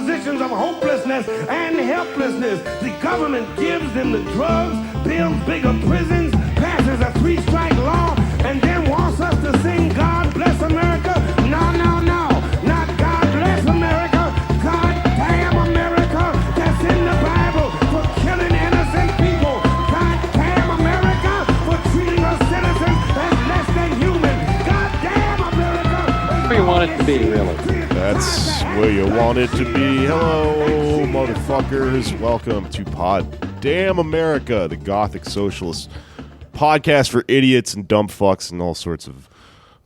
positions of hopelessness and helplessness. The government gives them the drugs, builds bigger prisons, passes a 3-strike law, and then wants us to sing God Bless America. No, no, no, not God Bless America. God damn America. That's in the Bible for killing innocent people. God damn America for treating us citizens as less than human. God damn America. Where you want it to be, really. That's where you want it to be. Hello, motherfuckers. Welcome to Pod Damn America, the Gothic Socialist podcast for idiots and dumb fucks and all sorts of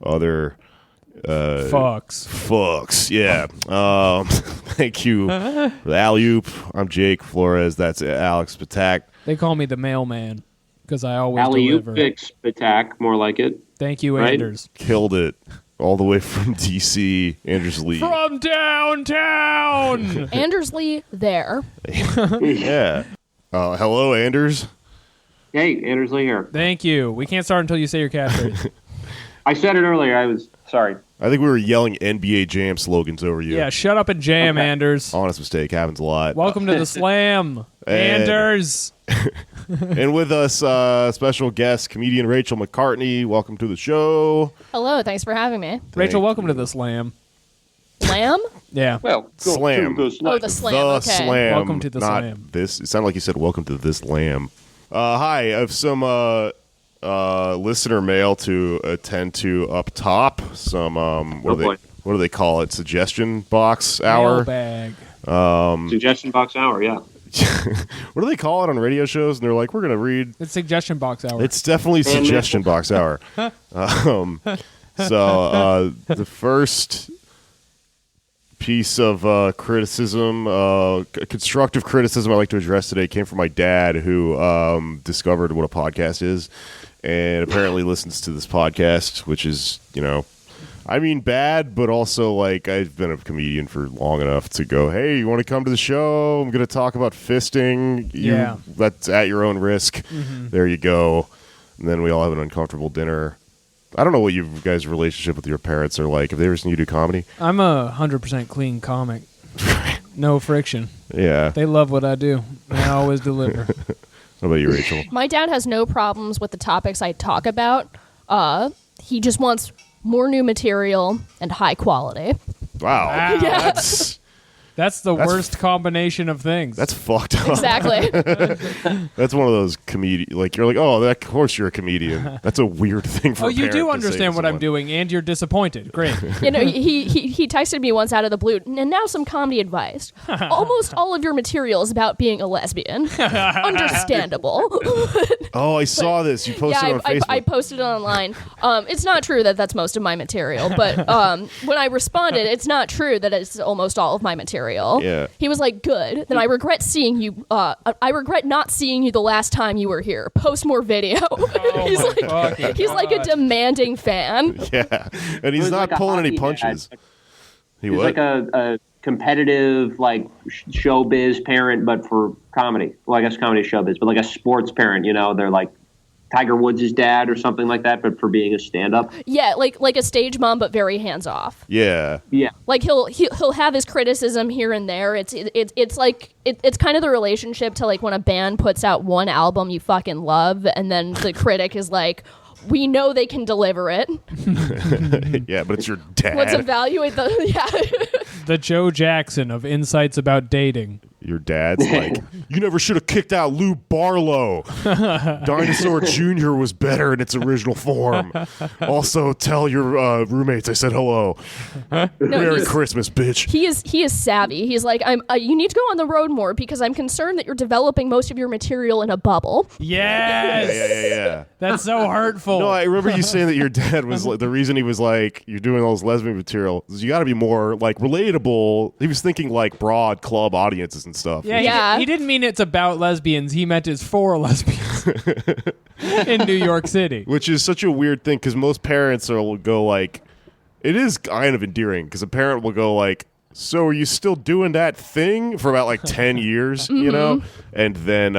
other fucks. Yeah. Thank you for the alley-oop. I'm Jake Flores. That's Alex Patak. They call me the mailman because I always alley-oop deliver. fix attack, more like it. Thank you, right? Anders. Killed it. All the way from D.C., Anders Lee. From downtown! Anders Lee there. Yeah. Hello, Anders. Hey, Anders Lee here. Thank you. We can't start until you say your catchphrase. I said it earlier. I was sorry. I think we were yelling NBA Jam slogans over you. Yeah, shut up and jam, Okay. Anders. Honest mistake. Happens a lot. Welcome to the Slam, Anders. And with us, special guest, comedian Rachel McCartney. Welcome to the show. Hello, thanks for having me. Rachel, welcome to the Slam. Lamb? Yeah. Well, Slam. Oh, the slam. The Okay. Slam. Welcome to the not Slam. This. It sounded like you said, welcome to this Lamb. Hi, I have some listener mail to attend to up top. Some, what do they call it? Suggestion box hour? Mailbag. suggestion box hour. Yeah. What do they call it on radio shows? And they're like, we're going to read. It's suggestion box hour. It's definitely suggestion box hour. So the first piece of criticism, constructive criticism I'd like to address today came from my dad, who discovered what a podcast is and apparently listens to this podcast, which is, I mean, bad, but also, like, I've been a comedian for long enough to go, hey, you want to come to the show? I'm going to talk about fisting. Yeah. That's at your own risk. Mm-hmm. There you go. And then we all have an uncomfortable dinner. I don't know what you guys' relationship with your parents are like. Have they ever seen you do comedy? I'm a 100% clean comic. No friction. Yeah. They love what I do. And I always deliver. What about you, Rachel? My dad has no problems with the topics I talk about. He just wants more new material and high quality. Wow. Yeah. That's the worst combination of things. That's fucked up. Exactly. That's one of those comedian. Like, you're like, oh, of course you're a comedian. That's a weird thing for a Oh, you parent do to say understand to what I'm someone. doing, and you're disappointed. Great. He texted me once out of the blue, and now some comedy advice. Almost all of your material is about being a lesbian. Understandable. Oh, I saw this. You posted it on Facebook. I posted it online. It's not true that that's most of my material, but when I responded, it's not true that it's almost all of my material. Yeah. He was like, good. Then I regret seeing you. I regret not seeing you the last time you were here. Post more video. He's like a demanding fan. Yeah. And he's was not like a pulling any hockey punches. dad. He He's what? like a competitive, like, showbiz parent, but for comedy. Well, I guess comedy is showbiz, but like a sports parent. They're like Tiger Woods' dad or something like that, but for being a stand-up. Yeah, like a stage mom, but very hands off. Yeah. Yeah. Like he'll have his criticism here and there. It's kind of the relationship to like when a band puts out one album you fucking love, and then the critic is like, we know they can deliver it. Yeah, but it's your dad. Let's evaluate the The Joe Jackson of insights about dating. Your dad's like, you never should have kicked out Lou Barlow. Dinosaur Jr. was better in its original form. Also, tell your roommates I said hello. Merry Christmas, bitch. He is savvy. He's like, you need to go on the road more because I'm concerned that you're developing most of your material in a bubble. Yes. Yeah. That's so hurtful. No, I remember you saying that your dad was like, the reason he was like, you're doing all this lesbian material is you got to be more like relatable. He was thinking like broad club audiences and stuff. Yeah, he didn't mean it's about lesbians. He meant it's for lesbians in New York City. Which is such a weird thing because most parents will go like, it is kind of endearing because a parent will go like, so are you still doing that thing for about like 10 years, you know? And then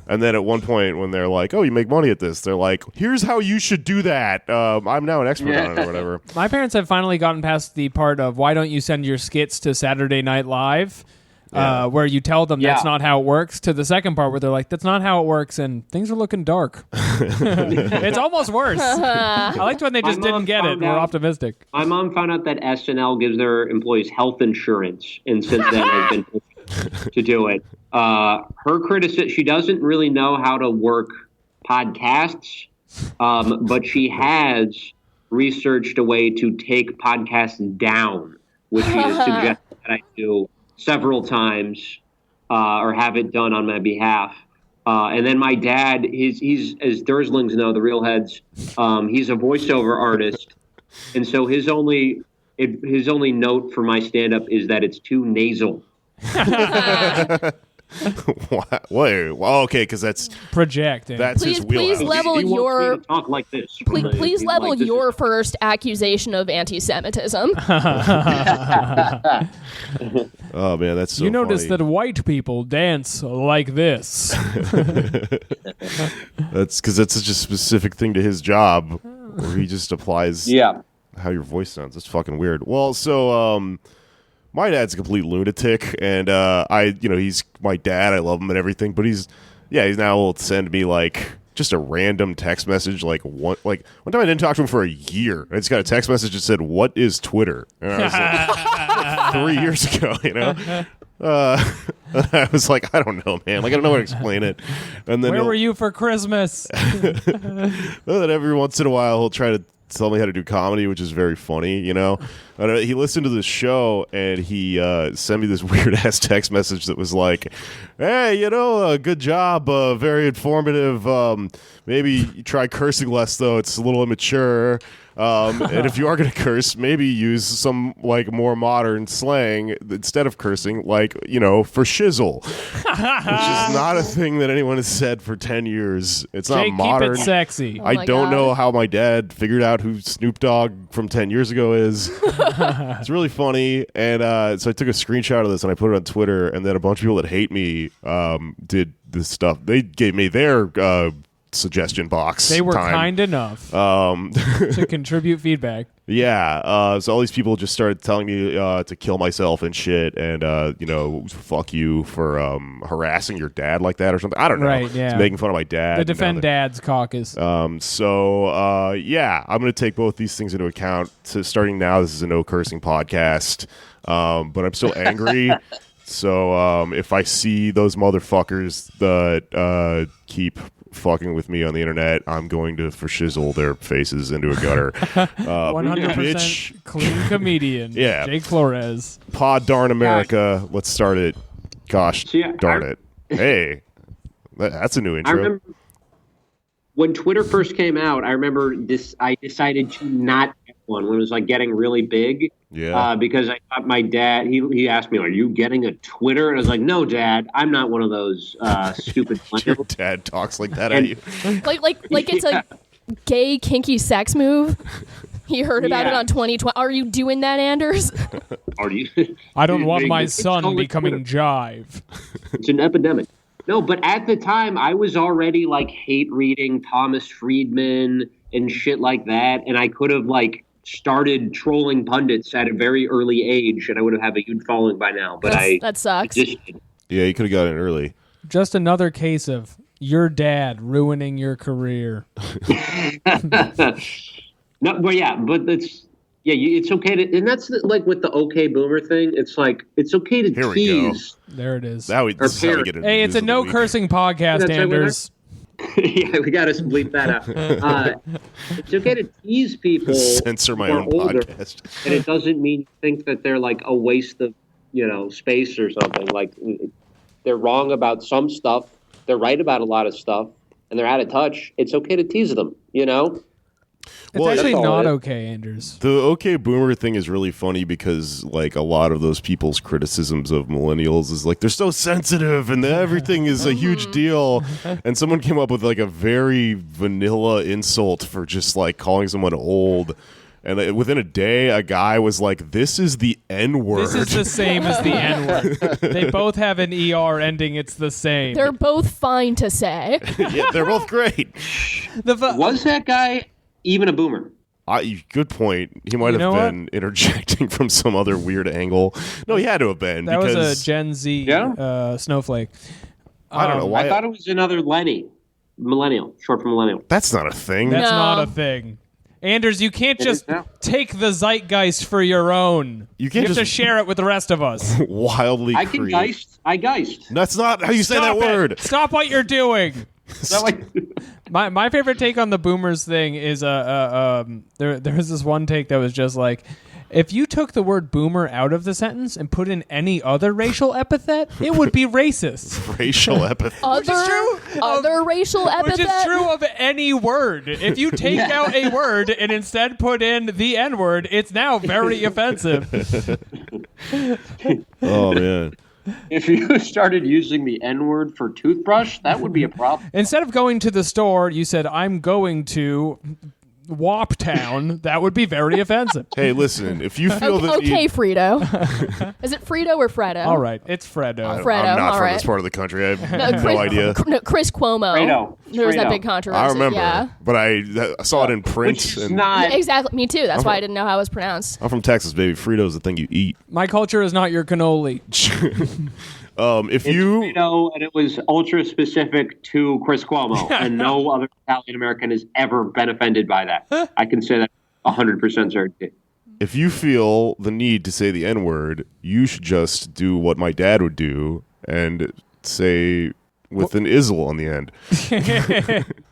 And then at one point when they're like, oh, you make money at this, they're like, here's how you should do that. I'm now an expert on it or whatever. My parents have finally gotten past the part of why don't you send your skits to Saturday Night Live, where you tell them that's not how it works, to the second part where they're like, that's not how it works, and things are looking dark. It's almost worse. I liked when they just didn't get it. We're optimistic. My mom found out that SNL gives their employees health insurance, and since then has been to do it. Her criticism, she doesn't really know how to work podcasts, but she has researched a way to take podcasts down, which she has suggested that I do several times or have it done on my behalf. And then my dad, he's as Durslings know, the real heads, he's a voiceover artist. And so his only note for my stand-up is that it's too nasal. Wait, well, okay, because that's projecting. That's his wheelhouse. Please level he wants me your to talk like this. please level like, your first accusation of anti-Semitism. Oh man, that's so you notice funny. that white people dance like this. That's because that's such a specific thing to his job, where he just applies how your voice sounds. That's fucking weird. Well, so my dad's a complete lunatic, and he's my dad. I love him and everything, but he's now will send me like just a random text message. One time I didn't talk to him for a year. I just got a text message that said, "What is Twitter?" And I was like, 3 years ago, I was like, I don't know, man. Like, I don't know how to explain it. And then where were you for Christmas? then every once in a while he'll try to tell me how to do comedy, which is very funny, And he listened to the show and he sent me this weird ass text message that was like, hey, good job, very informative. Maybe you try cursing less though, it's a little immature. And if you are going to curse, maybe use some like more modern slang instead of cursing, like, for shizzle, which is not a thing that anyone has said for 10 years. It's Jake, not modern. Keep it sexy. I don't know how my dad figured out who Snoop Dogg from 10 years ago is. It's really funny. And so I took a screenshot of this and I put it on Twitter, and then a bunch of people that hate me did this stuff. They gave me their suggestion box. They were time. kind enough to contribute feedback. Yeah, so all these people just started telling me to kill myself and shit, and fuck you for harassing your dad like that or something. I don't know. Right? Yeah. It's making fun of my dad. The Defend Dads caucus. I'm going to take both these things into account. So starting now, this is a no cursing podcast, but I'm still angry. So if I see those motherfuckers that keep fucking with me on the internet, I'm going to for shizzle their faces into a gutter. 100% bitch. clean comedian. Yeah. Jake Flores. Pod darn America. Let's start it. Gosh darn it. Hey, that's a new intro. I remember when Twitter first came out, I remember I decided to not get one when it was like getting really big. Yeah. Because I thought my dad, he asked me, are you getting a Twitter? And I was like, no, Dad, I'm not one of those stupid Your dad talks like that at you. Like it's a gay kinky sex move. He heard about it on 2020. Are you doing that, Anders? Are you? I don't want my It's son only becoming Twitter. jive. It's an epidemic. No, but at the time, I was already like hate reading Thomas Friedman and shit like that, and I could have like started trolling pundits at a very early age, and I would have had a huge following by now. But that sucks. Resisted. Yeah, you could have got in early. Just another case of your dad ruining your career. No, but yeah, but it's okay to, and that's like with the OK Boomer thing. It's like it's okay to Here we tease. There it is. This is how we get into Hey, it's news a of the no week. cursing podcast, That's right, Anders. Yeah, we got to bleep that out. It's okay to tease people. Censor my who are own older, podcast. and it doesn't mean you think that they're like a waste of space or something. Like they're wrong about some stuff, they're right about a lot of stuff, and they're out of touch. It's okay to tease them. It's Well, actually that's all not it is. okay, Anders. The OK Boomer thing is really funny because, like, a lot of those people's criticisms of millennials is like they're so sensitive and everything is a huge deal. And someone came up with like a very vanilla insult for just like calling someone old. And within a day, a guy was like, "This is the N-word." This is the same as the N-word. They both have an ER ending. It's the same. They're both fine to say. Yeah, they're both great. Was that guy even a boomer? Good point. He might have been interjecting from some other weird angle. No, he had to have been. That because was a Gen Z snowflake. I don't know why. I thought it was another millennial, short for millennial. That's not a thing. That's No. not a thing. Anders, you can't just take the zeitgeist for your own. You can't have to just- share it with the rest of us. Wildly I can geist. I geist. That's not how you say that Stop it. word. Stop what you're doing. Is that like My favorite take on the boomers thing is there was this one take that was just like, if you took the word boomer out of the sentence and put in any other racial epithet, it would be racist. Racial epithet. Other racial epithet. Which is true of any word. If you take out a word and instead put in the N-word, it's now very offensive. Oh man. if you started using the N-word for toothbrush, that would be a problem. Instead of going to the store, you said, I'm going to Waptown. That would be very offensive. Hey, listen, if you feel the Okay, need, Frito. Is it Frito or Fredo? All right, it's Fredo. Fredo, I'm not all from right. this part of the country. I have no Chris, idea. Chris Cuomo. Fredo. There was that Fredo. big controversy. I remember, Yeah. but I saw it in print. Which is And not. Exactly. Me too. That's why I didn't know how it was pronounced. I'm from Texas, baby. Frito's the thing you eat. My culture is not your cannoli. If you And it was ultra specific to Chris Cuomo, and no other Italian American has ever been offended by that. I can say that 100% certainty. if you feel the need to say the N-word, you should just do what my dad would do and say with an izzle on the end.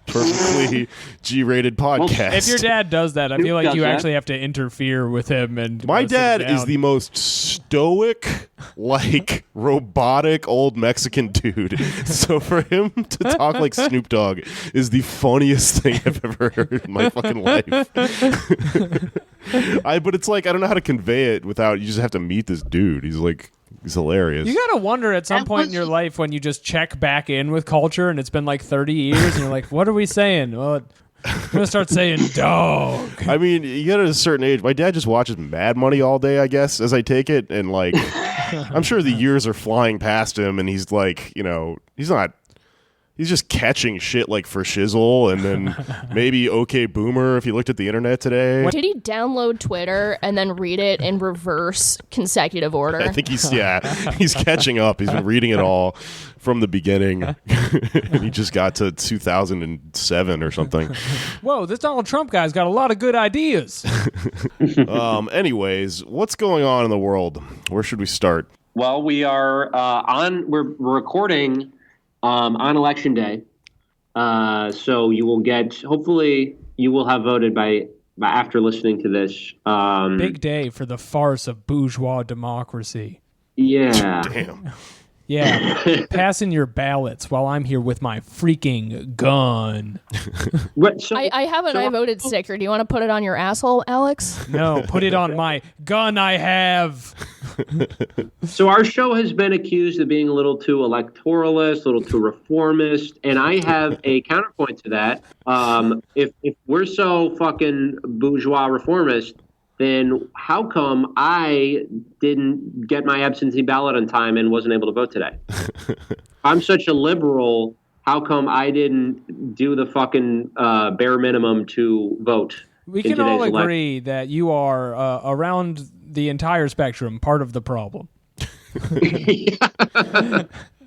Perfectly G-rated podcast. If your dad does that, I feel like does you that. actually have to interfere with him. And My sit him dad is down. the most stoic, like robotic old Mexican dude. So for him to talk like Snoop Dogg is the funniest thing I've ever heard in my fucking life. But it's like I don't know how to convey it without you just have to meet this dude. He's hilarious. You gotta wonder at some That point in was- your life when you just check back in with culture and it's been like 30 years and you're like, what are we saying? Well, I'm gonna start saying dog. I mean, you get at a certain age. My dad just watches Mad Money all day, I guess, as I take it, and like, I'm sure the years are flying past him, and he's like, he's just catching shit like for shizzle, and then maybe OK Boomer if he looked at the internet today. Did he download Twitter and then read it in reverse consecutive order? I think he's catching up. He's been reading it all from the beginning, and he just got to 2007 or something. Whoa, this Donald Trump guy's got a lot of good ideas. Anyways, what's going on in the world? Where should we start? Well, we are we're recording on Election Day. So you will hopefully you will have voted by after listening to this. Big day for the farce of bourgeois democracy. Yeah. Damn. Yeah, passing your ballots while I'm here with my freaking gun. What, so, I have an I voted sticker. Do you want to put it on your asshole, Alex? No, put it on my gun I have. so our show has been accused of being a little too electoralist, a little too reformist, and I have a counterpoint to that. If we're so fucking bourgeois reformist, then how come I didn't get my absentee ballot on time and wasn't able to vote today? I'm such a liberal. How come I didn't do the fucking bare minimum to vote? We in can all today's election? agree that you are around the entire spectrum part of the problem.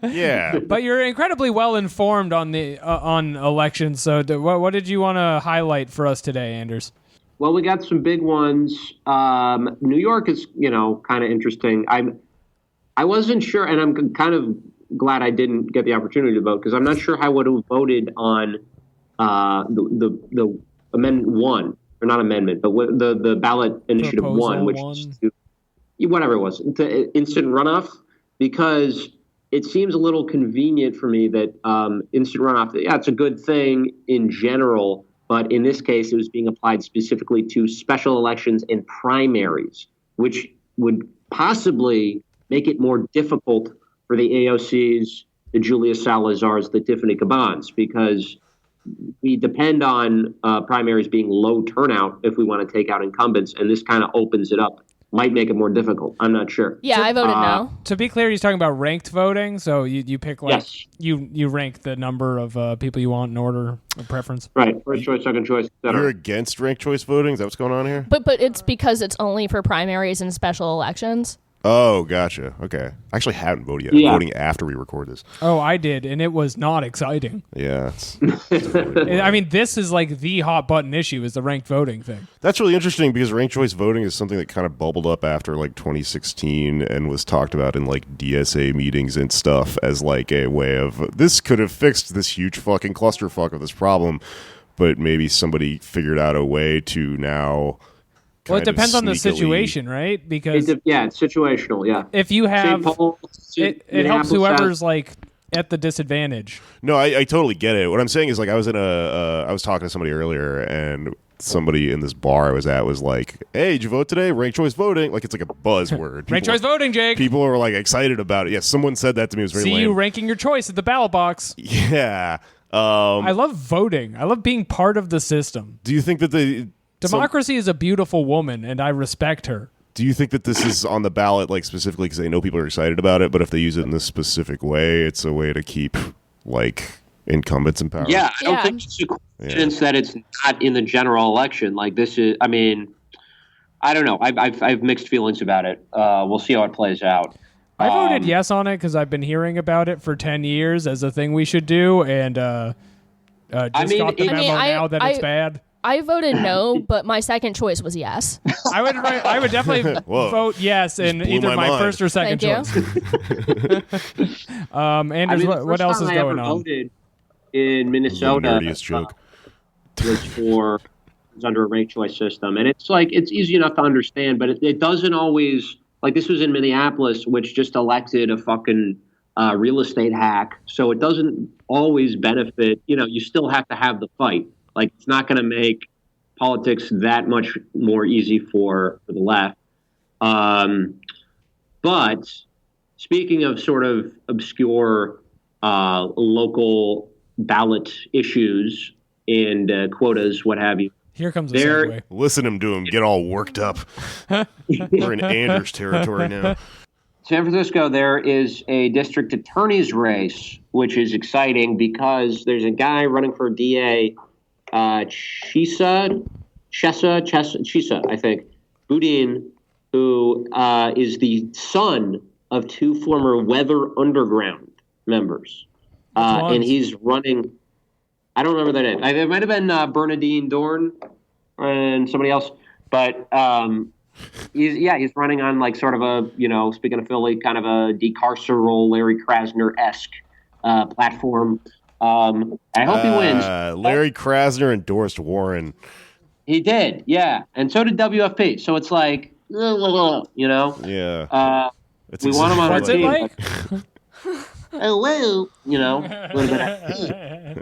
Yeah. But you're incredibly well informed on the on elections. So what did you want to highlight for us today, Anders? Well, we got some big ones. New York is, kind of interesting. I wasn't sure, and I'm kind of glad I didn't get the opportunity to vote because I'm not sure how I would have voted on the amendment one, or not amendment, but the ballot initiative Proposal one, which one. is whatever it was, the instant runoff, because it seems a little convenient for me that instant runoff. Yeah, it's a good thing in general. But in this case, it was being applied specifically to special elections and primaries, which would possibly make it more difficult for the AOCs, the Julia Salazars, the Tiffany Cabans, because we depend on primaries being low turnout if we want to take out incumbents, and this kind of opens it up. Might make it more difficult. I'm not sure. Yeah, I voted no. To be clear, he's talking about ranked voting. So you pick like Yes. you rank the number of people you want in order of preference. Right, first choice, second choice, etc. You're against ranked choice voting? Is that what's going on here? But it's because it's only for primaries and special elections. Oh, gotcha. Okay. I actually haven't voted yet. I'm Yeah. voting after we record this. Oh, I did, and it was not exciting. Yeah. I mean, this is like the hot button issue is the ranked voting thing. That's really interesting because ranked choice voting is something that kind of bubbled up after like 2016 and was talked about in like DSA meetings and stuff as like a way of this could have fixed this huge fucking clusterfuck of this problem, but maybe somebody figured out a way to now. Well, it depends on the sneakily- situation, right? Because It's situational. Yeah. if you have St. Paul, it helps Minneapolis whoever's like at the disadvantage. No, I totally get it. What I'm saying is like I was talking to somebody earlier and somebody in this bar I was at was like, "Hey, did you vote today? Ranked choice voting." Like it's like a buzzword. Ranked choice voting, Jake. People were like excited about it. Yeah, someone said that to me. It was very See lame. you ranking your choice at the ballot box. Yeah. I love voting. I love being part of the system. Do you think that Democracy is a beautiful woman, and I respect her. do you think that this is on the ballot like specifically because they know people are excited about it, but if they use it in this specific way, it's a way to keep like incumbents in power? Yeah, I don't Yeah. think it's a coincidence that it's not in the general election. Like this is, I mean, I don't know. I've mixed feelings about it. We'll see how it plays out. I voted yes on it because I've been hearing about it for 10 years as a thing we should do, and just got the memo now that it's bad. I voted no, but my second choice was yes. I would definitely Whoa. vote yes in blew either my my mind. first or second Thank choice. Andrews, the what first else is time I going ever on? voted in The Minnesota nerdiest joke. was under a ranked choice system, and it's like it's easy enough to understand, but it doesn't always. Like this was in Minneapolis, which just elected a fucking real estate hack, so it doesn't always benefit. You still have to have the fight. Like it's not going to make politics that much more easy for the left. But speaking of sort of obscure local ballot issues and quotas, what have you, Here comes a There- segue. Listen to him get all worked up. We're in Anders territory now. San Francisco, there is a district attorney's race, which is exciting because there's a guy running for DA, Chisa, I think, Boudin, who is the son of two former Weather Underground members. And he's running, I don't remember their name. It might have been Bernadine Dorn and somebody else, but he's running on like sort of a, speaking of Philly, kind of a decarceral Larry Krasner-esque platform. I hope he wins. Larry Krasner endorsed Warren. He did, yeah. And so did WFP. So it's like, Yeah. we want him on our What's it team. like? Hello, a little bit of,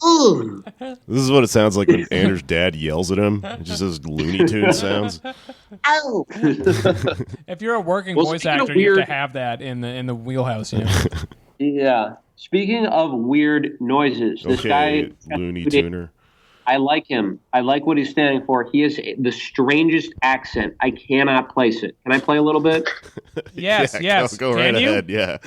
ooh. This is what it sounds like when Anders' dad yells at him. It just says Looney Tune sounds. Ow. If you're a working Well, voice speaking of actor, you have weird- to have that in the wheelhouse. Yeah. Speaking of weird noises, this Okay, guy, Looney Tuner. I like him. I like what he's standing for. He has the strangest accent. I cannot place it. Can I play a little bit? Yes, Yeah, yes. Go right Can you? ahead. Yeah.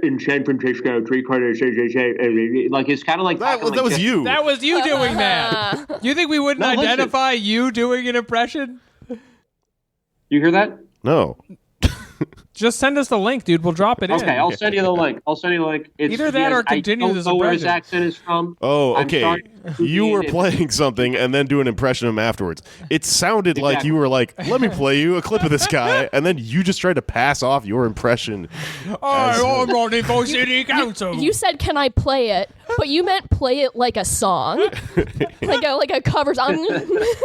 In San Francisco, like it's kind of like That was you. That was you doing that. You think we wouldn't No, listen. identify you doing an impression? You hear that? No. Just send us the link, dude. We'll drop it in. Okay, I'll send you the link. It's, Either that or I continue don't this know where his impression. accent is from. Oh, I'm okay. sorry. You were playing something and then do an impression of him afterwards. It sounded like Exactly. you were like, let me play you a clip of this guy, and then you just tried to pass off your impression. I'm running for city council. You said, "Can I play it?" But you meant play it like a song, like a cover song.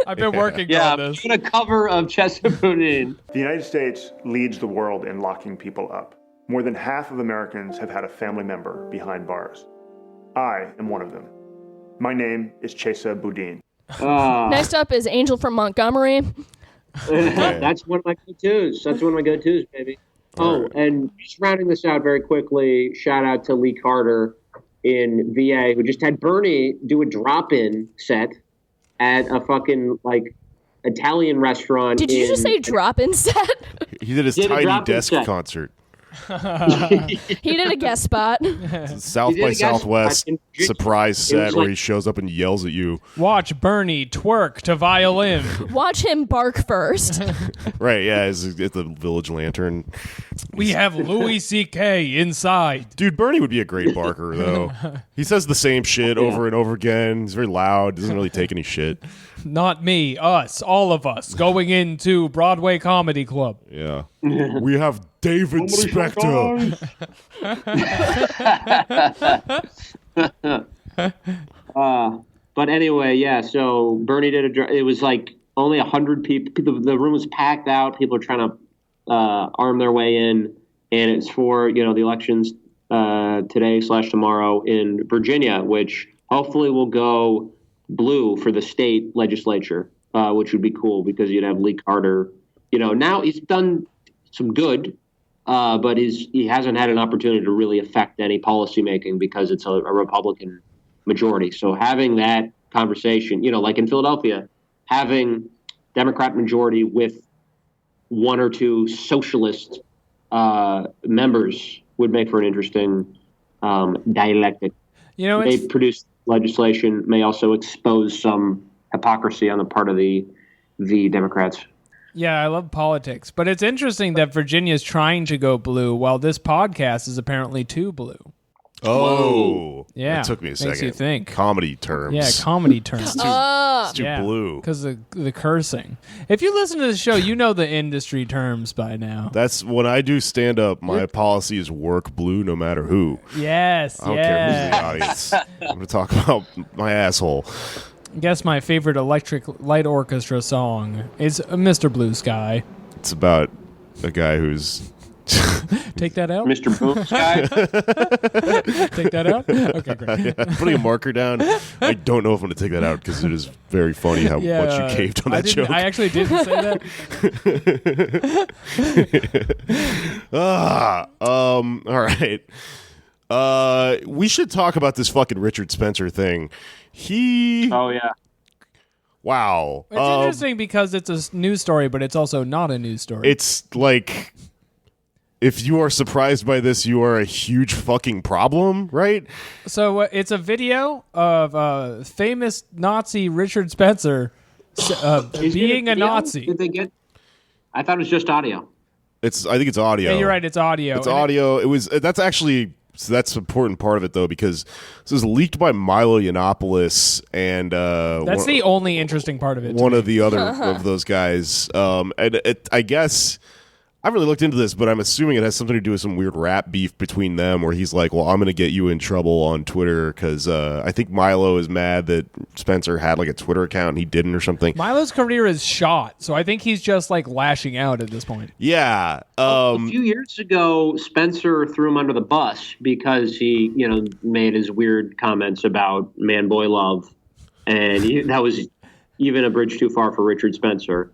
I've been working Yeah, on this. I'm doing a cover of Chesapeake. The United States leads the world in locking people up. More than half of Americans have had a family member behind bars. I am one of them. My name is Chesa Boudin. Next up is Angel from Montgomery. That's one of my go-tos. Baby. Oh, and just rounding this out very quickly, shout out to Lee Carter, in VA who just had Bernie do a drop-in set at a fucking like Italian restaurant. Did you just say drop-in set? He did his Tiny Desk concert. He did a guest spot. South by Southwest surprise set where he shows up and yells at you. Watch Bernie twerk to violin. Watch him bark first. Right, yeah, it's the Village Lantern. We have Louis C.K. inside. Dude, Bernie would be a great barker, though. He says the same shit over and over again. He's very loud, doesn't really take any shit. Not me, us, all of us, going into Broadway Comedy Club. Yeah. We have David Spector. But anyway, yeah, so Bernie did it was like only 100 people. The room was packed out. People are trying to arm their way in. And it's for, the elections today/tomorrow in Virginia, which hopefully will go blue for the state legislature, which would be cool because you'd have Lee Carter. Now he's done some good, but he hasn't had an opportunity to really affect any policymaking because it's a Republican majority. So having that conversation, like in Philadelphia, having Democrat majority with one or two socialist members would make for an interesting dialectic. They produce legislation may also expose some hypocrisy on the part of the Democrats. Yeah, I love politics, but it's interesting that Virginia is trying to go blue while this podcast is apparently too blue. Oh, yeah. That took me a second. Makes you think. Comedy terms. Yeah, comedy terms. It's too blue. Because the cursing. If you listen to the show, you know the industry terms by now. That's when I do stand up. My policy is work blue, no matter who. Yes, I don't care who's in the audience. I'm going to talk about my asshole. I guess my favorite Electric Light Orchestra song is Mr. Blue Sky. It's about a guy who's... Take that out? Mr. Boom Sky? Take that out? Okay, great. Yeah, putting a marker down. I don't know if I'm going to take that out because it is very funny how much you caved on that joke. I actually didn't say that. All right. We should talk about this fucking Richard Spencer thing. Oh, yeah. Wow. It's interesting because it's a news story, but it's also not a news story. It's like... If you are surprised by this, you are a huge fucking problem, right? So it's a video of famous Nazi Richard Spencer being a Nazi. Did they get? I thought it was just audio. I think it's audio. Yeah, you're right. It's audio. It's audio. That's actually that's an important part of it though because this is leaked by Milo Yiannopoulos and that's the only interesting part of it. One of the other of those guys, I guess. I haven't really looked into this, but I'm assuming it has something to do with some weird rap beef between them where he's like, well, I'm going to get you in trouble on Twitter because I think Milo is mad that Spencer had like a Twitter account and he didn't or something. Milo's career is shot, so I think he's just like lashing out at this point. Yeah. A few years ago, Spencer threw him under the bus because he, made his weird comments about man-boy love. And that was even a bridge too far for Richard Spencer.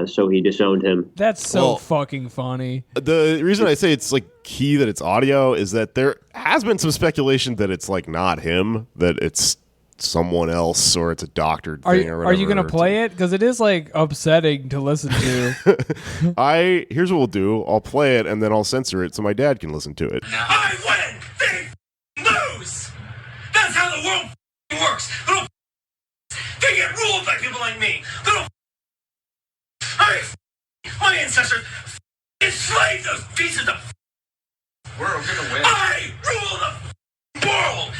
So he disowned him. That's so fucking funny. The reason I say it's like key that it's audio is that there has been some speculation that it's like not him, that it's someone else or it's a doctored thing or whatever. Are you going to play it? Because it is like upsetting to listen to. Here's what we'll do. I'll play it and then I'll censor it so my dad can listen to it. I win, they lose. That's how the world works. They get ruled by people like me. My ancestors enslaved those pieces of. We're gonna win. I rule the world.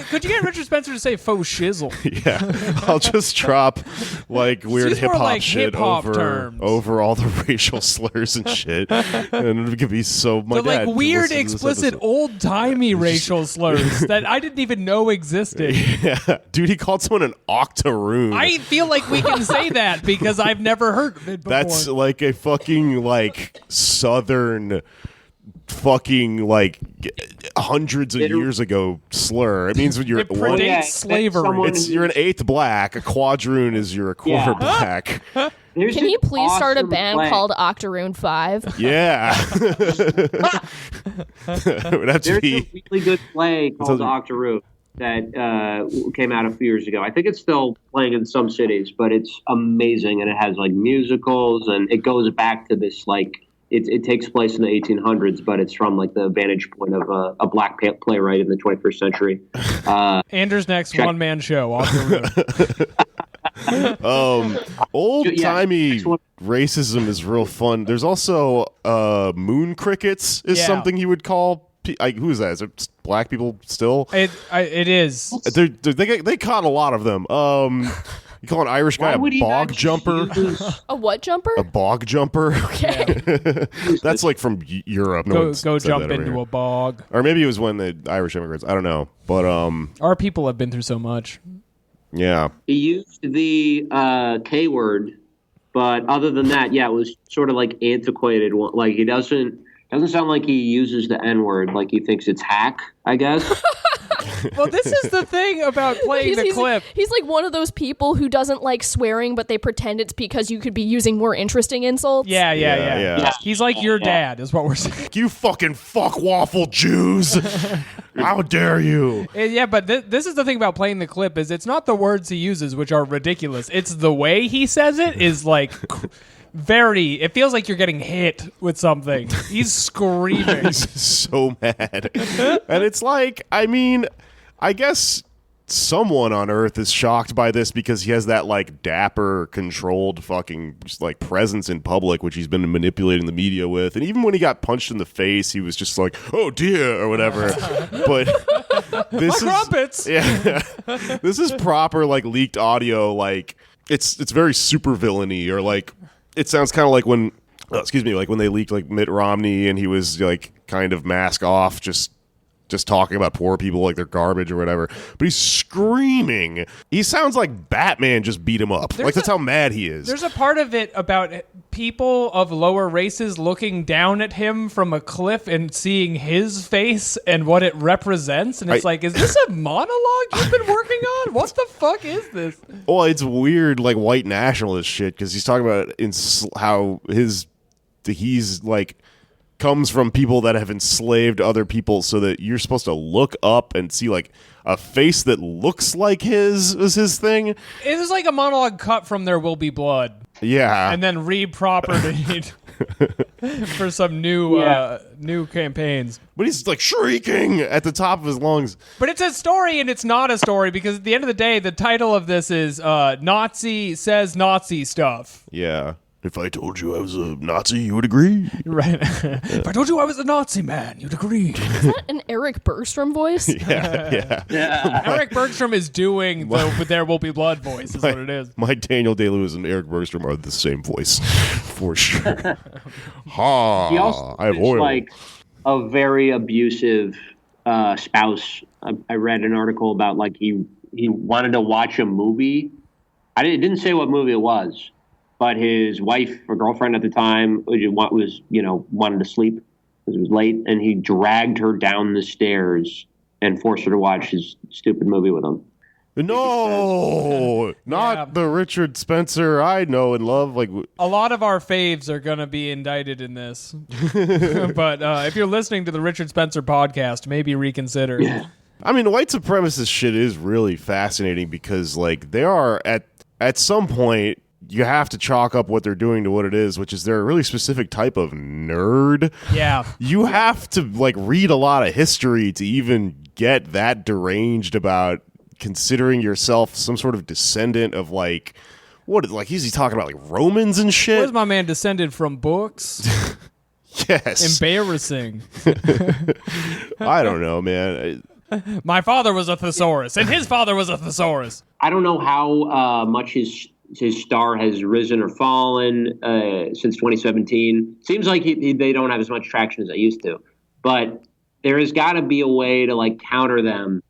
Could you get Richard Spencer to say faux shizzle? Yeah, I'll just drop like weird hip hop shit over all the racial slurs and shit, and it could be so But like weird, explicit, old timey racial slurs that I didn't even know existed. Yeah, dude, he called someone an octoroon. I feel like we can say that because I've never heard of it before. That's like a fucking like southern fucking like hundreds of years ago slur. It means when you're It predates slavery. you're an eighth black. A quadroon is you're a quarter black. Can you please start a band called Octoroon 5? Yeah. There's a really good play called Octoroon that came out a few years ago. I think it's still playing in some cities, but it's amazing, and it has like musicals, and it goes back to this like it takes place in the 1800s, but it's from like the vantage point of a black playwright in the 21st century. Andrew's next one-man show. Octoroon. Old-timey racism is real fun. There's also moon crickets is something you would call. Who is that? Is it black people still? It is. They caught a lot of them. You call an Irish guy a bog jumper? A what jumper? A bog jumper. Okay. That's like from Europe. Go jump into a bog. Or maybe it was when the Irish immigrants. I don't know. But our people have been through so much. Yeah. He used the K word, but other than that, it was sort of like antiquated. Like he doesn't sound like he uses the N word. Like he thinks it's hack, I guess. Well, this is the thing about playing the clip. He's like one of those people who doesn't like swearing, but they pretend it's because you could be using more interesting insults. Yeah. He's like your dad, is what we're saying. You fucking fuck waffle Jews. How dare you? Yeah, but this is the thing about playing the clip is it's not the words he uses, which are ridiculous. It's the way he says it is like... it feels like you're getting hit with something. He's screaming. He's so mad. And it's like, I mean, I guess someone on Earth is shocked by this because he has that like dapper, controlled fucking just like presence in public, which he's been manipulating the media with. And even when he got punched in the face, he was just like, "Oh dear," or whatever. But this crumpets. This is proper like leaked audio. Like it's very super villainy, or like it sounds kind of like when like when they leaked like Mitt Romney and he was like kind of mask off, just talking about poor people like they're garbage or whatever. But he's screaming. He sounds like Batman just beat him up. That's how mad he is. There's a part of it about people of lower races looking down at him from a cliff and seeing his face and what it represents. And it's like, is this a monologue you've been working on? What the fuck is this? Well, it's weird, like white nationalist shit, because he's talking about how he's like comes from people that have enslaved other people, so that you're supposed to look up and see like a face that looks like his was his thing. It was like a monologue cut from There Will Be Blood. Yeah. And then re-propertied for some new campaigns. But he's like shrieking at the top of his lungs. But it's a story and it's not a story, because at the end of the day, the title of this is Nazi Says Nazi Stuff. Yeah. If I told you I was a Nazi, you would agree. Right. If I told you I was a Nazi man, you'd agree. Is that an Eric Bergstrom voice? Yeah. Eric Bergstrom is doing the There Will Be Blood voice, is what it is. My Daniel Day-Lewis and Eric Bergstrom are the same voice, for sure. He also I have is oil. like a very abusive spouse. I read an article about like he wanted to watch a movie. It didn't say what movie it was. But his wife or girlfriend at the time was wanted to sleep because it was late, and he dragged her down the stairs and forced her to watch his stupid movie with him. No, not the Richard Spencer I know and love. Like a lot of our faves are going to be indicted in this. But if you're listening to the Richard Spencer podcast, maybe reconsider. Yeah. I mean, white supremacist shit is really fascinating because like they are at some point. You have to chalk up what they're doing to what it is, which is they're a really specific type of nerd. Yeah. You have to like read a lot of history to even get that deranged about considering yourself some sort of descendant of like is he talking about like Romans and shit? Where's my man descended from books? Yes. Embarrassing. I don't know, man. My father was a thesaurus, and his father was a thesaurus. I don't know how much his star has risen or fallen since 2017. Seems like they don't have as much traction as they used to. But there has got to be a way to like counter them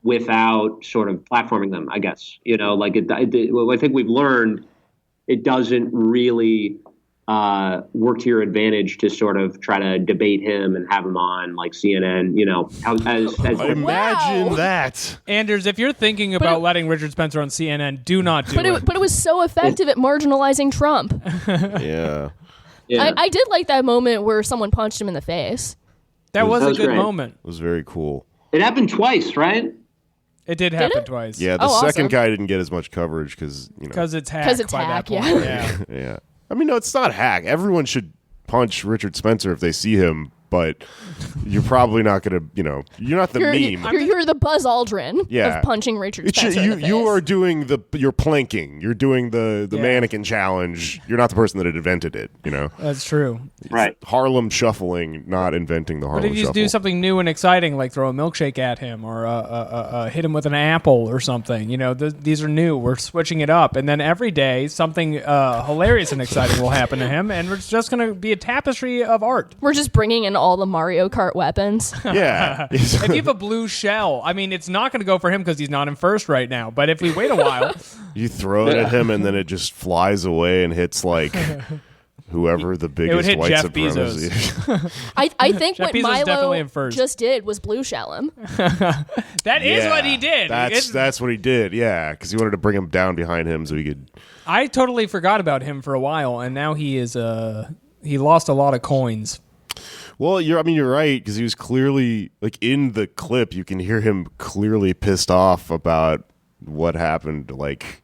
without sort of platforming them, I guess. I think we've learned it doesn't really work to your advantage to sort of try to debate him and have him on like CNN, as Imagine that. Anders, if you're thinking about letting Richard Spencer on CNN, do not do it. But it was so effective at marginalizing Trump. Yeah. I did like that moment where someone punched him in the face. That was a good great. moment. It was very cool. It happened twice, right? It did happen twice. Yeah, the awesome. second guy didn't get as much coverage because Because it's hack. Because it's by hack, that point. yeah. Yeah. I mean, no, it's not hack. Everyone should punch Richard Spencer if they see him, but you're probably not going to, you're not the meme. You're the Buzz Aldrin Yeah. of punching Richard Spencer in the face. You are doing you're planking. You're doing the mannequin challenge. You're not the person that had invented it, That's true. Right. Harlem shuffling, not inventing the Harlem But if you shuffle. do something new and exciting, like throw a milkshake at him or hit him with an apple or something, these are new. We're switching it up. And then every day, something hilarious and exciting will happen to him, and it's just going to be a tapestry of art. We're just bringing in all the Mario Kart weapons. Yeah. If you have a blue shell, I mean, it's not going to go for him because he's not in first right now. But if we wait a while, You throw it at him and then it just flies away and hits like whoever the biggest hit white Jeff supremacy is. I think Jeff what Bezos definitely Milo in first. just did was blue shell him. that is what he did. That's what he did. Yeah, because he wanted to bring him down behind him so he could. I totally forgot about him for a while, and now he is he lost a lot of coins. Well, you're right because he was clearly like in the clip. You can hear him clearly pissed off about what happened, like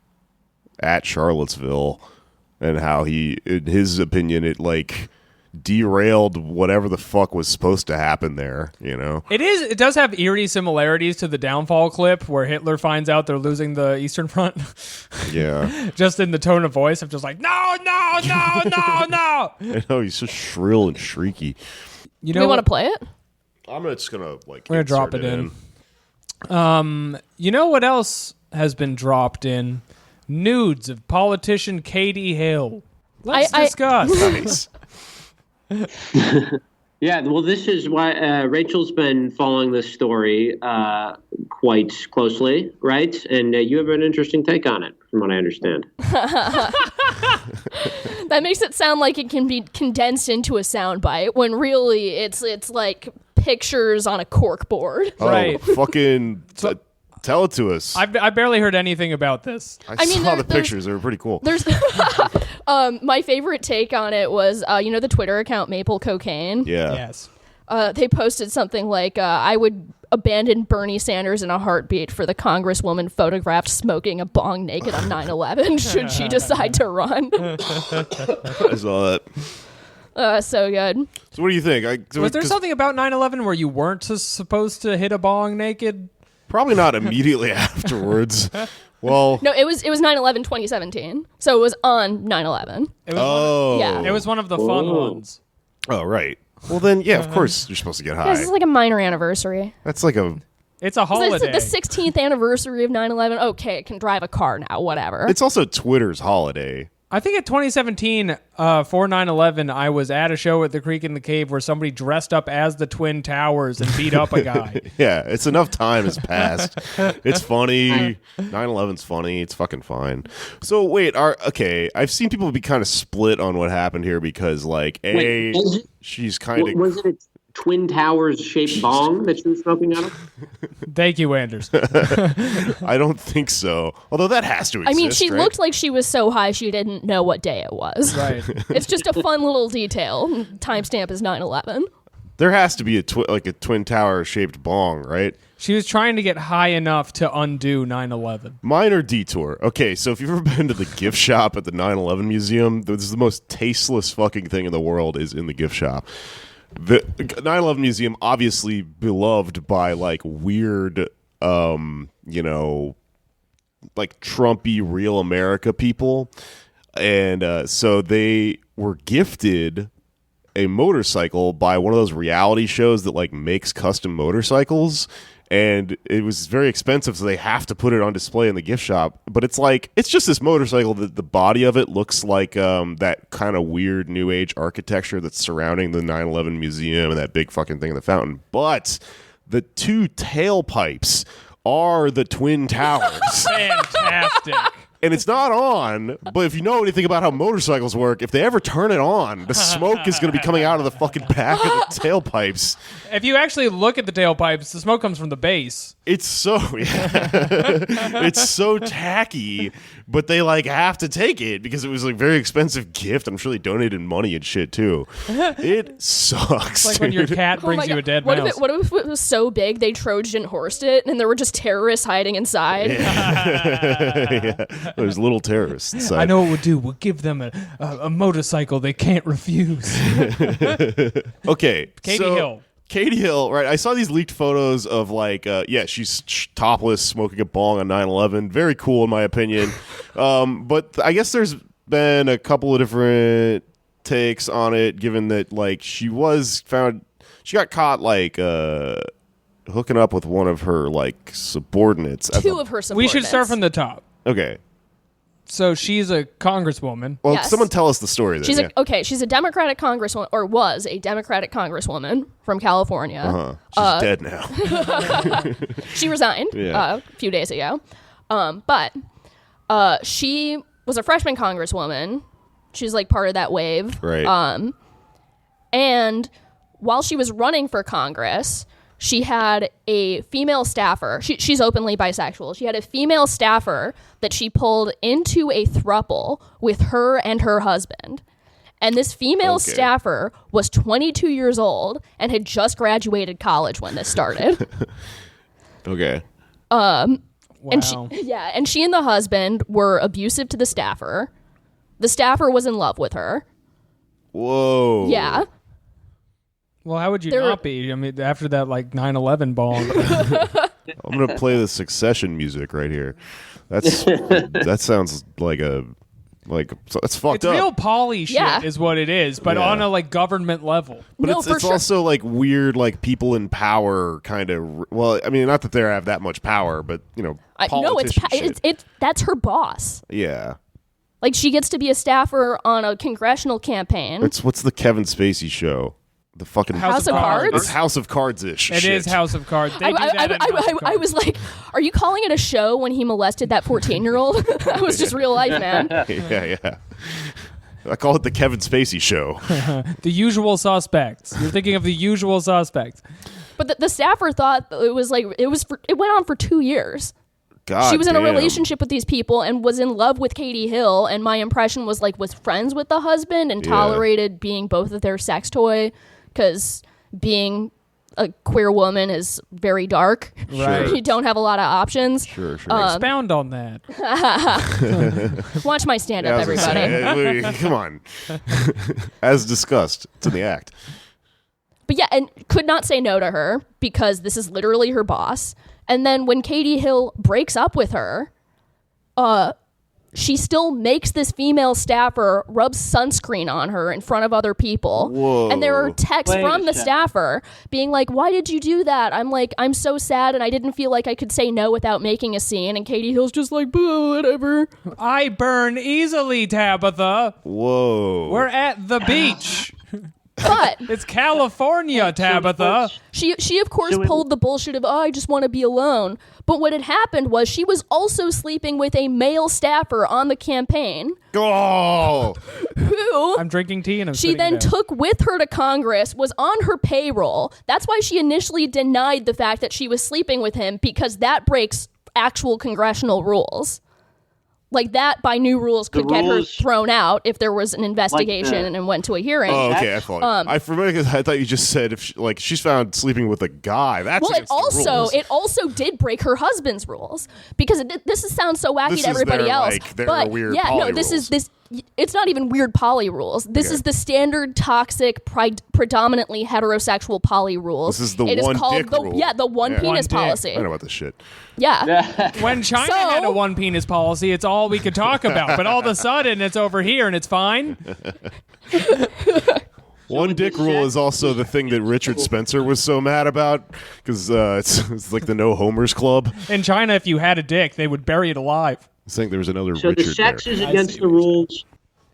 at Charlottesville, and how he, in his opinion, it like derailed whatever the fuck was supposed to happen there. It does have eerie similarities to the downfall clip where Hitler finds out they're losing the Eastern Front. Yeah, just in the tone of voice of just like no. I know he's so shrill and shrieky. Do we want to play it? I'm just gonna like. We're gonna drop it in. You know what else has been dropped in? Nudes of politician Katie Hill. Let's discuss. Nice. Yeah, well, this is why Rachel's been following this story quite closely, right? And you have an interesting take on it, from what I understand. That makes it sound like it can be condensed into a soundbite when really it's like pictures on a cork board. Right. Fucking tell it to us. I barely heard anything about this. I mean, saw the pictures. They were pretty cool. There's my favorite take on it was the Twitter account Maple Cocaine. Yeah. Yes. They posted something like, I would abandon Bernie Sanders in a heartbeat for the congresswoman photographed smoking a bong naked on 9/11 should she decide to run. I saw that. So good. So what do you think? Was there something about 9/11 where you weren't supposed to hit a bong naked? Probably not immediately afterwards. Well, No, it was 9/11 2017. So it was on 9/11. Yeah. It was one of the fun ones. Oh, right. Well, then, yeah, of course you're supposed to get high. This is like a minor anniversary. That's like a... It's a holiday. It's the 16th anniversary of 9/11. Okay, it can drive a car now, whatever. It's also Twitter's holiday. I think at 2017, for 9/11, I was at a show at the Creek in the Cave where somebody dressed up as the Twin Towers and beat up a guy. Yeah, it's enough time has passed. It's funny. 9/11's funny. It's fucking fine. So, wait, I've seen people be kind of split on what happened here because, like, she's kind of... Was it a Twin Towers shaped bong that she was smoking out of? Thank you, Anders. I don't think so. Although that has to exist, I mean, she right? looked like she was so high she didn't know what day it was. Right. It's just a fun little detail. Timestamp is 9/11. There has to be a Twin Tower shaped bong, right? She was trying to get high enough to undo 9/11. Minor detour. Okay, so if you've ever been to the gift shop at the 9/11 museum, this is the most tasteless fucking thing in the world is in the gift shop. The 9/11 museum, obviously beloved by like weird, like Trumpy real America people. And so they were gifted a motorcycle by one of those reality shows that like makes custom motorcycles. And it was very expensive, so they have to put it on display in the gift shop. But it's just this motorcycle that the body of it looks like that kind of weird New Age architecture that's surrounding the 9/11 museum and that big fucking thing in the fountain. But the two tailpipes are the Twin Towers. Fantastic. and it's not on. But if you know anything about how motorcycles work, if they ever turn it on, the smoke is going to be coming out of the fucking back of the tailpipes. If you actually look at the tailpipes, the smoke comes from the base. It's so it's so tacky, but they like have to take it because it was like a very expensive gift. I'm sure they donated money and shit too. It sucks. It's like when your cat Oh my brings you God. a dead what mouse. If it was so big they Trojan horsed it and there were just terrorists hiding inside? Yeah. There's little terrorists inside. I know what we'll do. We'll give them a motorcycle they can't refuse. Okay, Katie Hill. Katie Hill, right? I saw these leaked photos of like, she's topless, smoking a bong on 9/11. Very cool, in my opinion. But I guess there's been a couple of different takes on it, given that like she got caught like hooking up with one of her like subordinates. Two of her subordinates. We should start from the top. Okay. So she's a congresswoman. Well, Yes. someone tell us the story. Then. She's a Democratic congresswoman, or was a Democratic congresswoman from California. She's dead now. She resigned Yeah. a few days ago. But she was a freshman congresswoman. She's like part of that wave. Right. And while she was running for Congress, she had a female staffer. She's openly bisexual. She had a female staffer that she pulled into a throuple with her and her husband. And this female staffer was 22 years old and had just graduated college when this started. Okay. Wow. And she and the husband were abusive to the staffer. The staffer was in love with her. Whoa. Yeah. Well, how would you not be? I mean, after that, like 9/11 bong. I'm gonna play the Succession music right here. That sounds like that's fucked It's up. real poly shit, Yeah. is what it is, but on a like government level. But No, it's for sure. also like weird, like people in power kind of. Well, I mean, not that they have that much power, but you know, politician shit. it's that's her boss. Yeah. Like she gets to be a staffer on a congressional campaign. What's the Kevin Spacey show? The fucking House of Cards? It's House of Cards-ish. It is House of Cards. They do that in House of I Cards. was like, are you calling it a show when he molested that 14-year-old? That was just real life, man. Yeah. I call it the Kevin Spacey show. The Usual Suspects. You're thinking of The Usual Suspects. But the staffer thought it went on for 2 years. God, She was in a damn. relationship with these people and was in love with Katie Hill, and my impression was like was friends with the husband and tolerated being both of their sex toy, because being a queer woman is very dark. Right. You don't have a lot of options. Sure. Expound on that. Watch my stand-up, I was gonna everybody. say, come on. As discussed, it's in the act. But yeah, and could not say no to her because this is literally her boss. And then when Katie Hill breaks up with her, she still makes this female staffer rub sunscreen on her in front of other people. Whoa. And there are texts Wait from a the second. staffer being like, why did you do that? I'm like, I'm so sad and I didn't feel like I could say no without making a scene. And Katie Hill's just like, boo, whatever. I burn easily, Tabitha. Whoa. We're at the beach. But It's California, Tabitha. she of course So it- pulled the bullshit of, oh, I just want to be alone. But what had happened was she was also sleeping with a male staffer on the campaign Oh. who I'm drinking tea and I'm she spitting then it out. took with her to Congress, was on her payroll. That's why she initially denied the fact that she was sleeping with him, because that breaks actual congressional rules. Like that, by new rules, could get her rules- thrown out if there was an investigation and went to a hearing. Oh, okay. I thought. I forgot because I thought you just said if she's found sleeping with a guy. That's Well, against the rules. it also did break her husband's rules, because sounds so wacky This to is everybody their, else. like, their but weird yeah, no, poly this rules. is this. It's not even weird poly rules. This is the standard toxic, predominantly heterosexual poly rules. This is the It one called dick rule. the one Yeah. penis One dick. policy. I know about this shit. Yeah. When China So- had a one penis policy, it's all we could talk about. But all of a sudden, it's over here and it's fine. One dick rule is also the thing that Richard Spencer was so mad about because it's like the No Homers Club. In China, if you had a dick, they would bury it alive. I think there was another So Richard the sex there. is against the rules.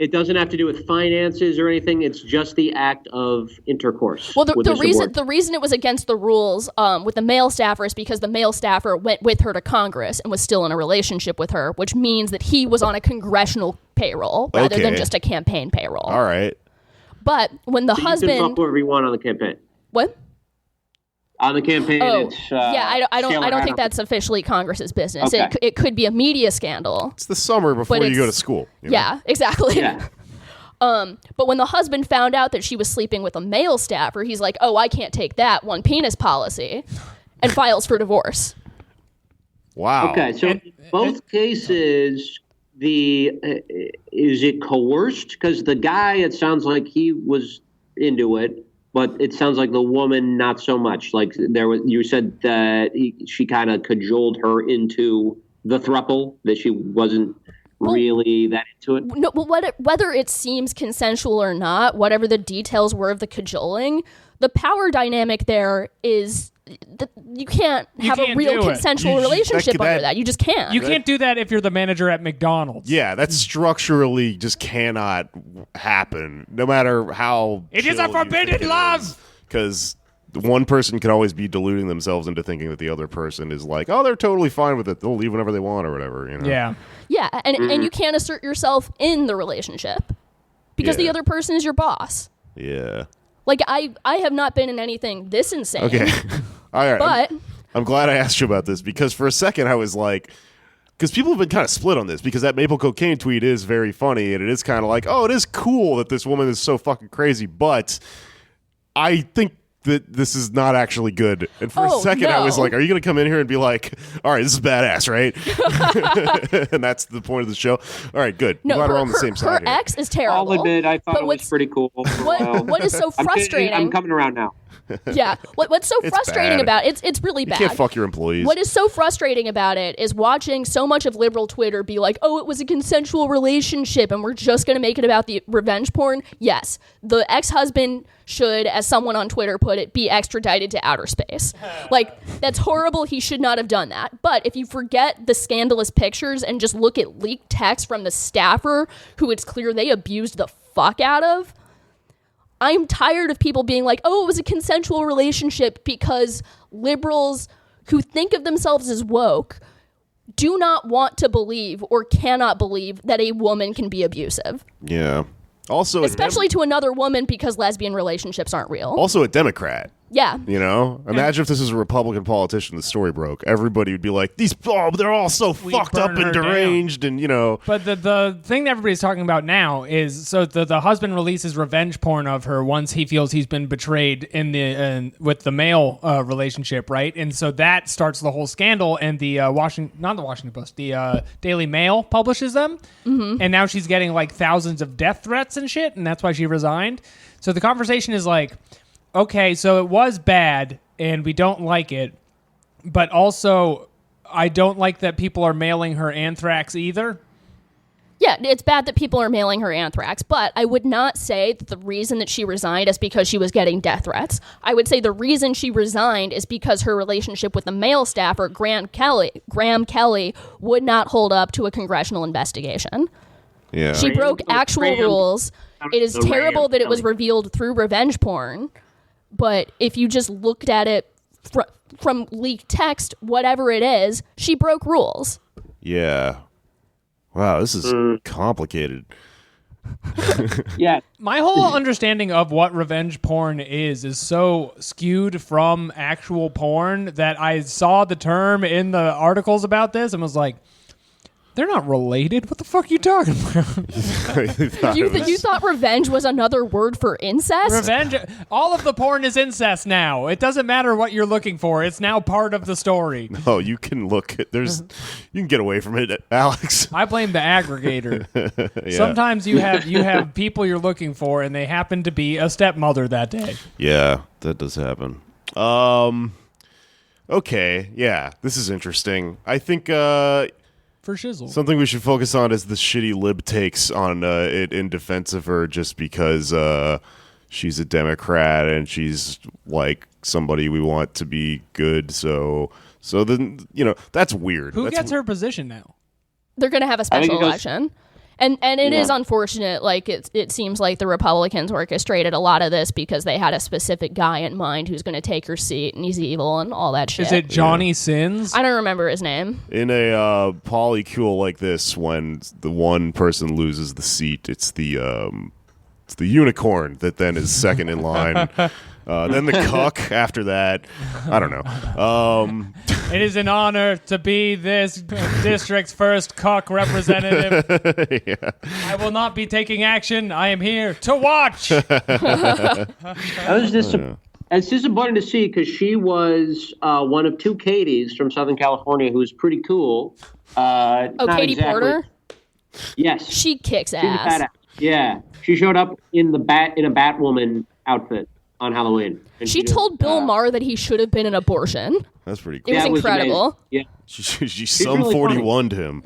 It doesn't have to do with finances or anything. It's just the act of intercourse. Well, the reason it was against the rules with the male staffer is because the male staffer went with her to Congress and was still in a relationship with her, which means that he was on a congressional payroll rather than just a campaign payroll. All right. But when the husband, you can talk whoever you want on the campaign. What? On the campaign, it's I don't think that's officially Congress's business. Okay. It could be a media scandal. It's the summer before you go to school. You know? Yeah, exactly. Yeah. But when the husband found out that she was sleeping with a male staffer, he's like, "Oh, I can't take that one penis policy," and files for divorce. Wow. Okay, so in both cases, is it coerced? Because the guy, it sounds like he was into it. But it sounds like the woman not so much. Like you said that she kind of cajoled her into the throuple, that she wasn't really that into it. No, well, whether it seems consensual or not, whatever the details were of the cajoling, the power dynamic there is that you can't have a real consensual relationship under that. You just can't. You can't do that if you're the manager at McDonald's. Yeah, that structurally just cannot happen, no matter how. It is a forbidden love. Because one person can always be deluding themselves into thinking that the other person is like, oh, they're totally fine with it. They'll leave whenever they want or whatever. You know? Yeah. Yeah, and you can't assert yourself in the relationship because the other person is your boss. Yeah. Like, I have not been in anything this insane. Okay. All right. But I'm glad I asked you about this because for a second I was like, because people have been kind of split on this because that maple cocaine tweet is very funny and it is kind of like, oh, it is cool that this woman is so fucking crazy, but I think that this is not actually good. And for a second I was like, are you going to come in here and be like, all right, this is badass, right? And that's the point of the show. All right, good. No, glad we're on the same side her here. ex is terrible. I'll admit, I thought it was pretty cool. What is so frustrating? I'm coming around now. Yeah. What's so frustrating bad. about it? It's really bad. You can't fuck your employees. What is so frustrating about it is watching so much of liberal Twitter be like, oh, it was a consensual relationship and we're just going to make it about the revenge porn. Yes. The ex-husband should, as someone on Twitter put it, be extradited to outer space. Like, that's horrible. He should not have done that. But if you forget the scandalous pictures and just look at leaked text from the staffer, who it's clear they abused the fuck out of, I'm tired of people being like, oh, it was a consensual relationship because liberals who think of themselves as woke do not want to believe or cannot believe that a woman can be abusive. Yeah. Also, especially to another woman because lesbian relationships aren't real. Also a Democrat. Yeah. You know? Imagine if this was a Republican politician, the story broke. Everybody would be like, they're all so fucked up and deranged and, you know. But the thing that everybody's talking about now is, so the husband releases revenge porn of her once he feels he's been betrayed with the male relationship, right? And so that starts the whole scandal, and the Washington Post, the Daily Mail publishes them. Mm-hmm. And now she's getting like thousands of death threats and shit, and that's why she resigned. So the conversation is like, okay, so it was bad, and we don't like it, but also I don't like that people are mailing her anthrax either. Yeah, it's bad that people are mailing her anthrax, but I would not say that the reason that she resigned is because she was getting death threats. I would say the reason she resigned is because her relationship with the male staffer, Graham Kelly, would not hold up to a congressional investigation. Yeah. She broke actual rules. It is terrible that it was revealed through revenge porn. But if you just looked at it from leaked text, whatever it is, she broke rules. Yeah. Wow, this is complicated. Yeah. My whole understanding of what revenge porn is so skewed from actual porn that I saw the term in the articles about this and was like, they're not related. What the fuck are you talking about? You thought revenge was another word for incest? Revenge. All of the porn is incest now. It doesn't matter what you're looking for. It's now part of the story. No, you can look. You can get away from it, Alex. I blame the aggregator. Yeah. Sometimes you have people you're looking for, and they happen to be a stepmother that day. Yeah, that does happen. Okay, yeah, this is interesting. I think for shizzle. Something we should focus on is the shitty lib takes on it in defense of her just because she's a Democrat and she's like somebody we want to be good. So then, you know, that's weird. Who gets her position now? They're going to have a special election. And it is unfortunate. Like it seems like the Republicans orchestrated a lot of this because they had a specific guy in mind who's going to take her seat, and he's evil and all that shit. Is it Johnny Sins? I don't remember his name. In a polycule like this, when the one person loses the seat, it's the unicorn that then is second in line. Then the cuck after that. I don't know. It is an honor to be this district's first cuck representative. Yeah. I will not be taking action. I am here to watch. It's disappointing to see because she was one of two Katies from Southern California who's pretty cool. Katie Porter? Yes. She kicks She's a ass. badass. Yeah. She showed up in a Batwoman outfit on Halloween. And She told Bill Maher that he should have been an abortion. That's pretty cool. It was incredible. Yeah. She sum really 41'd him.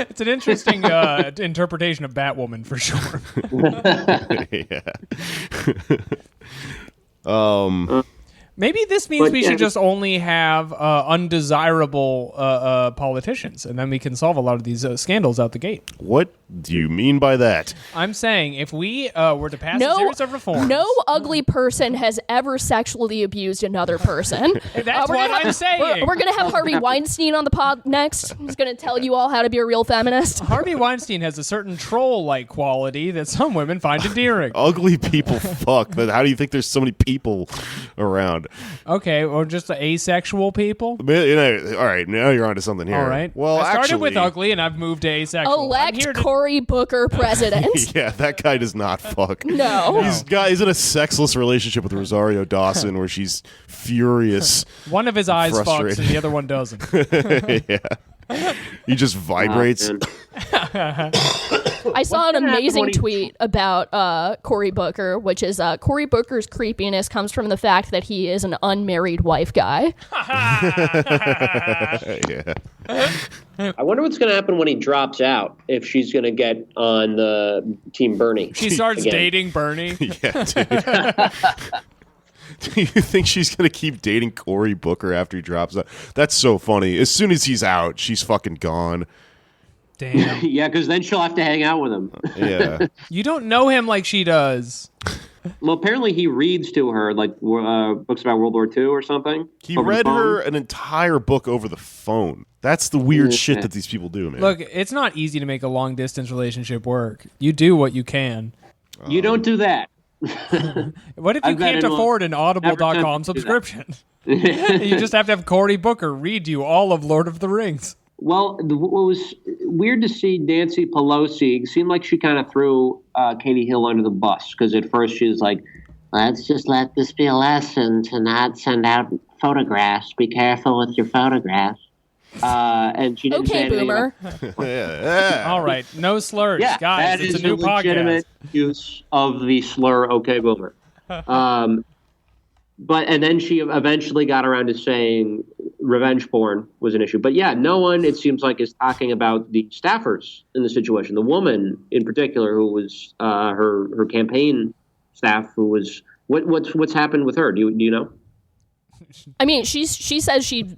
It's an interesting interpretation of Batwoman for sure. Yeah. Maybe this means we should just only have undesirable politicians, and then we can solve a lot of these scandals out the gate. What do you mean by that? I'm saying if we were to pass a series of reforms... No ugly person has ever sexually abused another person. That's what I'm saying. We're going to have Harvey Weinstein on the pod next. He's going to tell you all how to be a real feminist. Harvey Weinstein has a certain troll-like quality that some women find endearing. Ugly people fuck. But how do you think there's so many people around? Okay, or just asexual people? All right, now you're onto something here. All right. Well, I started with actually- ugly, and I've moved to asexual. Elect Cory Booker president. Yeah, that guy does not fuck. No. He's in a sexless relationship with Rosario Dawson where she's furious. One of his eyes fucks, Frustrated. and the other one doesn't. Yeah. He just vibrates. I saw an amazing tweet about Cory Booker, which is Cory Booker's creepiness comes from the fact that he is an unmarried wife guy. Yeah. I wonder what's going to happen when he drops out, if she's going to get on the Team Bernie. She starts again. dating Bernie. Yeah, dude. Do you think she's going to keep dating Cory Booker after he drops out? That's so funny. As soon as he's out, she's fucking gone. Damn. Yeah, because then she'll have to hang out with him. Yeah. You don't know him like she does. Well, apparently he reads to her, like, books about World War II or something. He over the read phone. her an entire book over the phone. That's the weird shit that these people do, man. Look, it's not easy to make a long-distance relationship work. You do what you can. You don't do that. What if you I've got can't an afford an Audible.com never subscription? You just have to have Cory Booker read you all of Lord of the Rings. Well, what was weird to see Nancy Pelosi, it seemed like she kind of threw Katie Hill under the bus, because at first she was like, let's just let this be a lesson to not send out photographs. Be careful with your photographs. And she didn't say Okay, anything boomer. Yeah. All right, no slurs. Yeah, Guys, that it's is a new legitimate podcast. use of the slur "okay, boomer." But then she eventually got around to saying revenge porn was an issue. But yeah, no one, it seems like, is talking about the staffers in the situation. The woman in particular, who was her campaign staff, who was what's happened with her? Do you know? I mean, she says she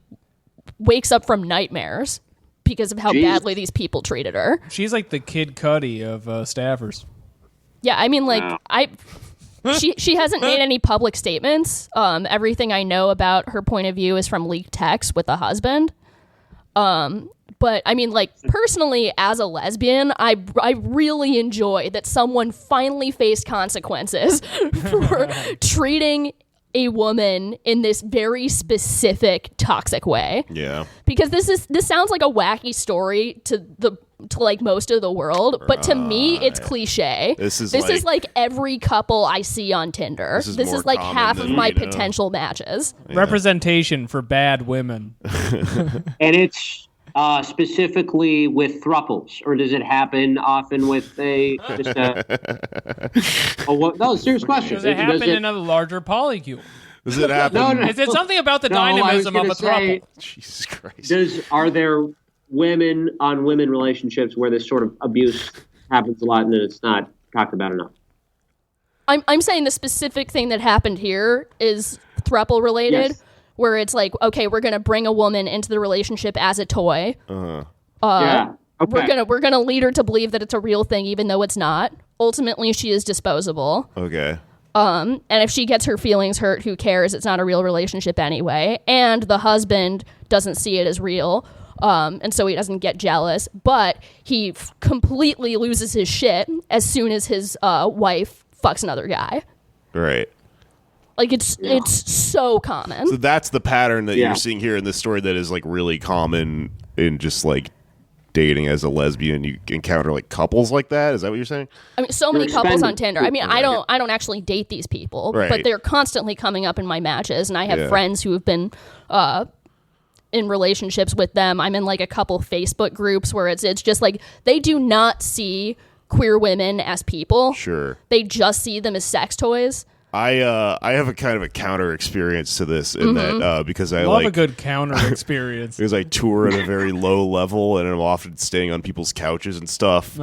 wakes up from nightmares because of how badly these people treated her. She's like the Kid Cudi of staffers. Yeah, I mean, like, Wow. She hasn't made any public statements. Everything I know about her point of view is from leaked texts with a husband. But I mean, like, personally, as a lesbian, I really enjoy that someone finally faced consequences for treating a woman in this very specific toxic way. Yeah. Because this sounds like a wacky story to like most of the world, but to me it's cliche. This is like every couple I see on Tinder. This is like half of my potential matches. Yeah. Representation for bad women. And it's specifically with thruples, or does it happen often with no, serious question. Does it happen in a larger polycule? Does it happen? No. Is it something about the No, I was dynamism of gonna a throuple? Jesus Christ. Are there women on women relationships where this sort of abuse happens a lot and then it's not talked about enough? I'm saying the specific thing that happened here is throuple related, Yes. where it's like, okay, we're gonna bring a woman into the relationship as a toy. Yeah. Okay. we're gonna lead her to believe that it's a real thing, even though it's not. Ultimately, she is disposable. Okay. And if she gets her feelings hurt, who cares? It's not a real relationship anyway. And the husband doesn't see it as real, and so he doesn't get jealous. But he completely loses his shit as soon as his wife fucks another guy. Right. Like it's so common. So that's the pattern that Yeah. you're seeing here in this story that is like really common in just like dating as a lesbian. You encounter like couples like that. Is that what you're saying? I mean, so many couples on Tinder. I mean, Right. I don't actually date these people, Right. but they're constantly coming up in my matches, and I have Yeah. friends who have been in relationships with them. I'm in like a couple Facebook groups where it's just like they do not see queer women as people. Sure. They just see them as sex toys. I have a kind of a counter experience to this in that because I Love like a good counter experience. because I tour at a very low level and I'm often staying on people's couches and stuff. A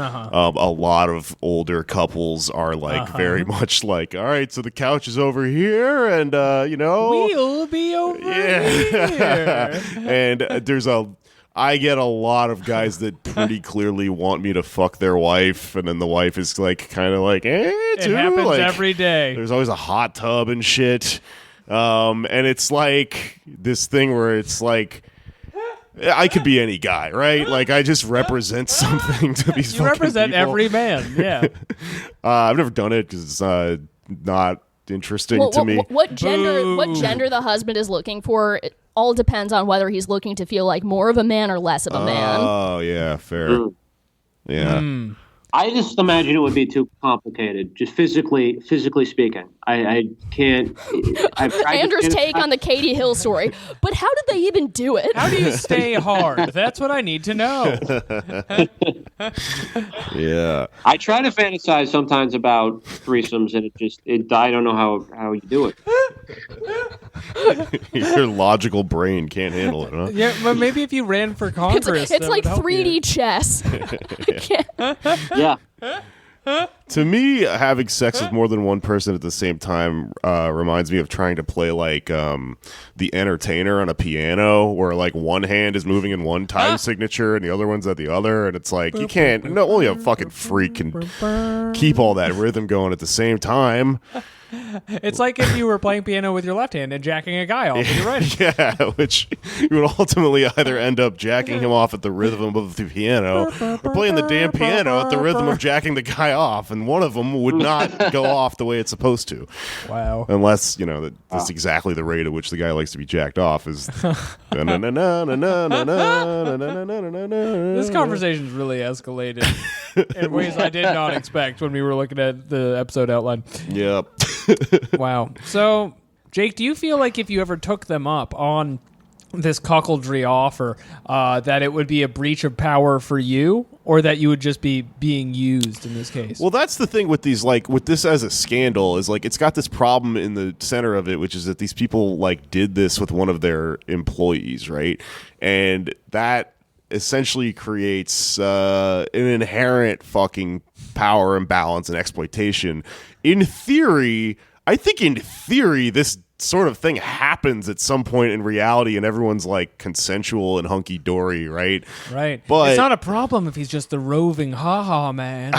lot of older couples are like very much like, all right, so the couch is over here, and you know, We'll be over here. and I get a lot of guys that pretty clearly want me to fuck their wife, and then the wife is like kind of like, It too. happens Like, every day. There's always a hot tub and shit. And it's like this thing where it's like I could be any guy, right? Like I just represent something to these You fucking represent people. every man. Yeah. I've never done it because it's not interesting to me. What gender? Boo. What gender the husband is looking for? It all depends on whether he's looking to feel like more of a man or less of a man. Oh, yeah, fair. Yeah. I just imagine it would be too complicated, just physically speaking. I can't. I've tried Andrew's to take on the Katie Hill story, but how did they even do it? How do you stay hard? That's what I need to know. Yeah. I try to fantasize sometimes about threesomes, and I don't know how you do it. Your logical brain can't handle it, huh? Yeah, but maybe if you ran for Congress, It's that like would help 3D you. chess. Yeah. To me, having sex with more than one person at the same time reminds me of trying to play like the entertainer on a piano, where like one hand is moving in one time signature and the other one's at the other, and it's like you can't. No, only a fucking freak can keep all that rhythm going at the same time. It's like if you were playing piano with your left hand and jacking a guy off with your right. Yeah, which you would ultimately either end up jacking him off at the rhythm of the piano or playing the damn piano at the rhythm of jacking the guy off, and one of them would not go off the way it's supposed to. Wow. Unless, you know, that's exactly the rate at which the guy likes to be jacked off is This conversation's really escalated in ways I did not expect when we were looking at the episode outline. Yep. Wow. So, Jake, do you feel like if you ever took them up on this cuckoldry offer, that it would be a breach of power for you, or that you would just be being used in this case? Well, that's the thing with these, like, with this as a scandal, is like it's got this problem in the center of it, which is that these people like did this with one of their employees, right? And that essentially creates an inherent fucking power imbalance and exploitation. In theory, I think in theory, this sort of thing happens at some point in reality, and everyone's like consensual and hunky dory, right? Right. But it's not a problem if he's just the roving ha-ha man.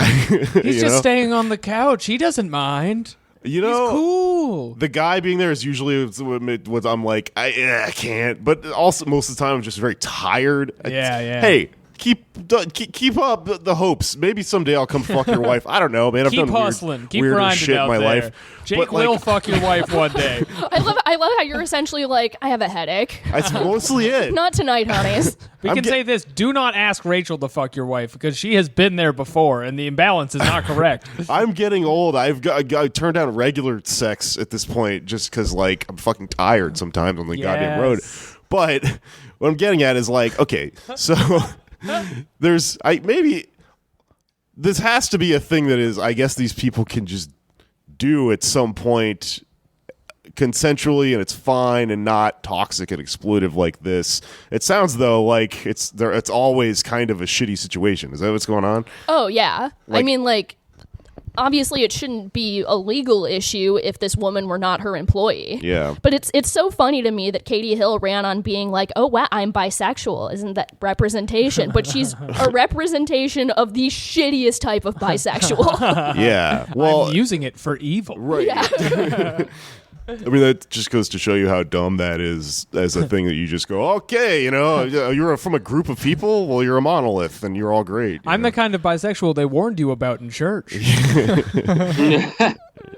He's just staying on the couch. He doesn't mind. You know, He's cool. the guy being there is usually what I'm like, I can't. But also, most of the time, I'm just very tired. Yeah. Hey, keep up the hopes. Maybe someday I'll come fuck your wife. I don't know, man. I've Keep done hustling. Keep weirder grinding shit out in my there. life. Jake But, like, will fuck your wife one day. I love how you're essentially like, I have a headache. That's mostly it. Not tonight, honeys. We can say this. Do not ask Rachel to fuck your wife, because she has been there before, and the imbalance is not correct. I'm getting old. I turned down regular sex at this point just because, like, I'm fucking tired sometimes on the goddamn road. But what I'm getting at is, like, okay, so maybe this has to be a thing that is, I guess these people can just do at some point consensually, and it's fine and not toxic and exploitive like this. It sounds though like it's always kind of a shitty situation. Is that what's going on? Oh yeah. I Like- mean, like, obviously it shouldn't be a legal issue if this woman were not her employee. Yeah. But it's so funny to me that Katie Hill ran on being like, oh, wow, I'm bisexual. Isn't that representation? But she's a representation of the shittiest type of bisexual. Yeah. Well, I'm using it for evil. right. Yeah. I mean, that just goes to show you how dumb that is as a thing that you just go, okay, you're from a group of people. Well, you're a monolith, and you're all great. I'm the kind of bisexual they warned you about in church.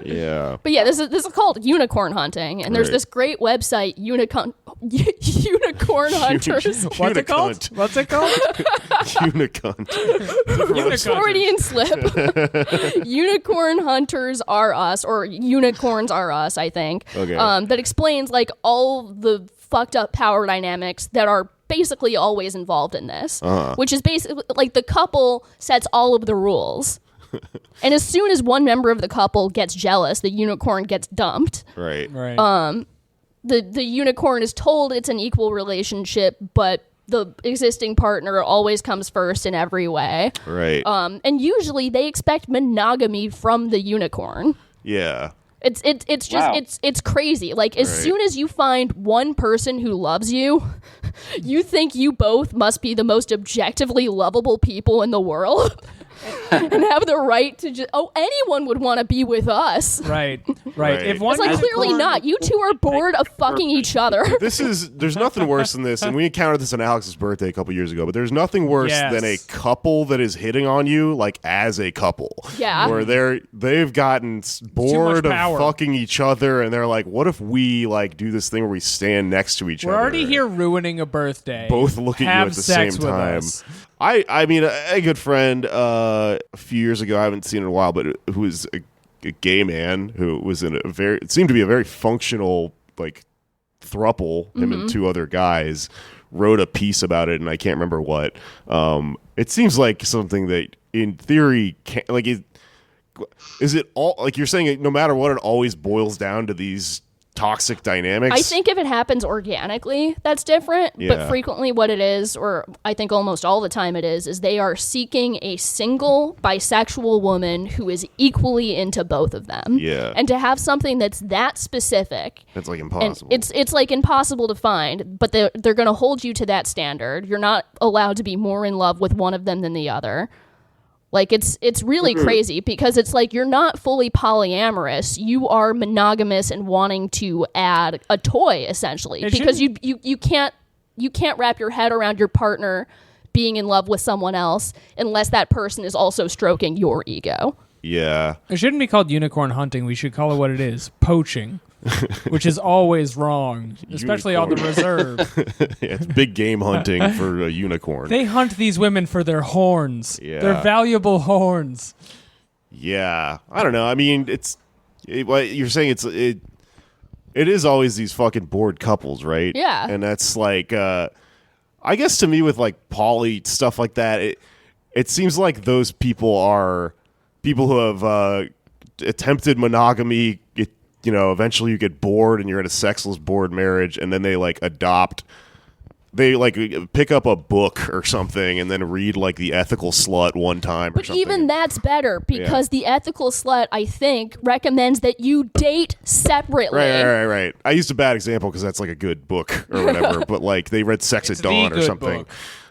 Yeah. But yeah, this is called unicorn hunting, and there's Right. this great website, Unicorn Hunters. What's it called? What's it called? Unicunt. Freudian slip. Unicorn Hunters Are Us, or Unicorns Are Us, I think. Okay. That explains like all the fucked up power dynamics that are basically always involved in this, which is basically like the couple sets all of the rules. And as soon as one member of the couple gets jealous, the unicorn gets dumped. Right. Right. The unicorn is told it's an equal relationship, but the existing partner always comes first in every way. Right. And usually they expect monogamy from the unicorn. Yeah. It's just Wow. it's crazy. Like as Right. soon as you find one person who loves you, you think you both must be the most objectively lovable people in the world. And have the right to just anyone would want to be with us. Right. Right. If one It's like clearly not. You two are bored of fucking each other. There's nothing worse than this, and we encountered this on Alex's birthday a couple years ago, but there's nothing worse Yes. than a couple that is hitting on you, like, as a couple. Yeah. Where they've gotten bored of power. fucking each other, and they're like, what if we, like, do this thing where we stand next to each We're other? already here ruining a birthday. Both look at you Have at the sex same with time. us. I mean, a good friend a few years ago, I haven't seen in a while, but who was a gay man who was in it seemed to be a very functional, like, throuple, him and two other guys, wrote a piece about it, and I can't remember what. It seems like something that, in theory, is it all, like you're saying, no matter what, it always boils down to these toxic dynamics? I think if it happens organically, that's different. Yeah. But frequently what it is, or I think almost all the time it is they are seeking a single bisexual woman who is equally into both of them. Yeah. And to have something that's that specific, It's like and impossible. it's like impossible to find, but they're going to hold you to that standard. You're not allowed to be more in love with one of them than the other. Like, it's really crazy because it's like you're not fully polyamorous. You are monogamous and wanting to add a toy, essentially, because you can't wrap your head around your partner being in love with someone else unless that person is also stroking your ego. Yeah. It shouldn't be called unicorn hunting. We should call it what it is: poaching, which is always wrong, especially on the reserve. Yeah, it's big game hunting for a unicorn. They hunt these women for their horns. Yeah. Their valuable horns. Yeah, I don't know. I mean, what you're saying, it is always these fucking bored couples, right? Yeah. And that's like, I guess to me with like poly stuff like that, it seems like those people are people who have attempted monogamy. Eventually you get bored and you're in a sexless, bored marriage, and then they like adopt. They like pick up a book or something and then read like The Ethical Slut one time or But something. even that's better because the ethical slut, I think, recommends that you date separately. Right. I used a bad example because that's like a good book or whatever, but like they read Sex It's at Dawn the or good something.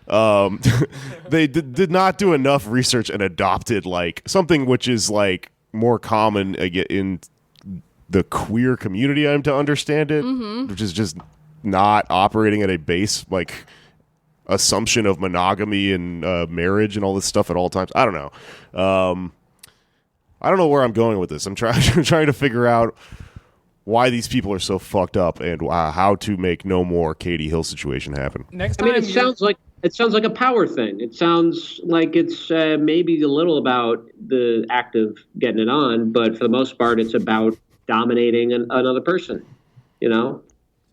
book. They did not do enough research and adopted like something which is like more common in the queer community, I'm to understand it, which is just not operating at a base like assumption of monogamy and marriage and all this stuff at all times. I don't know. I don't know where I'm going with this. I'm trying to figure out why these people are so fucked up and how to make no more Katie Hill situation happen. Next I time mean, it sounds like a power thing. It sounds like it's maybe a little about the act of getting it on, but for the most part, it's about dominating another person.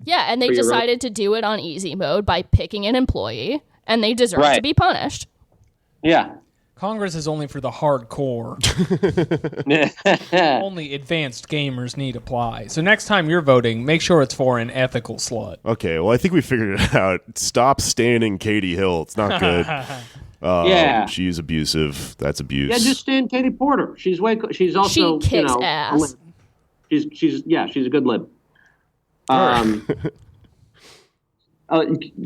Yeah, and they For your decided to do it on easy mode by picking an employee, and they deserve to Right. be punished. Yeah. Congress is only for the hardcore. Only advanced gamers need apply. So next time you're voting, make sure it's for an ethical slut. Okay, well, I think we figured it out. Stop standing Katie Hill. It's not good. Yeah. She's abusive. That's abuse. Yeah, just stand Katie Porter. She's also She kicks ass. She's a good lib.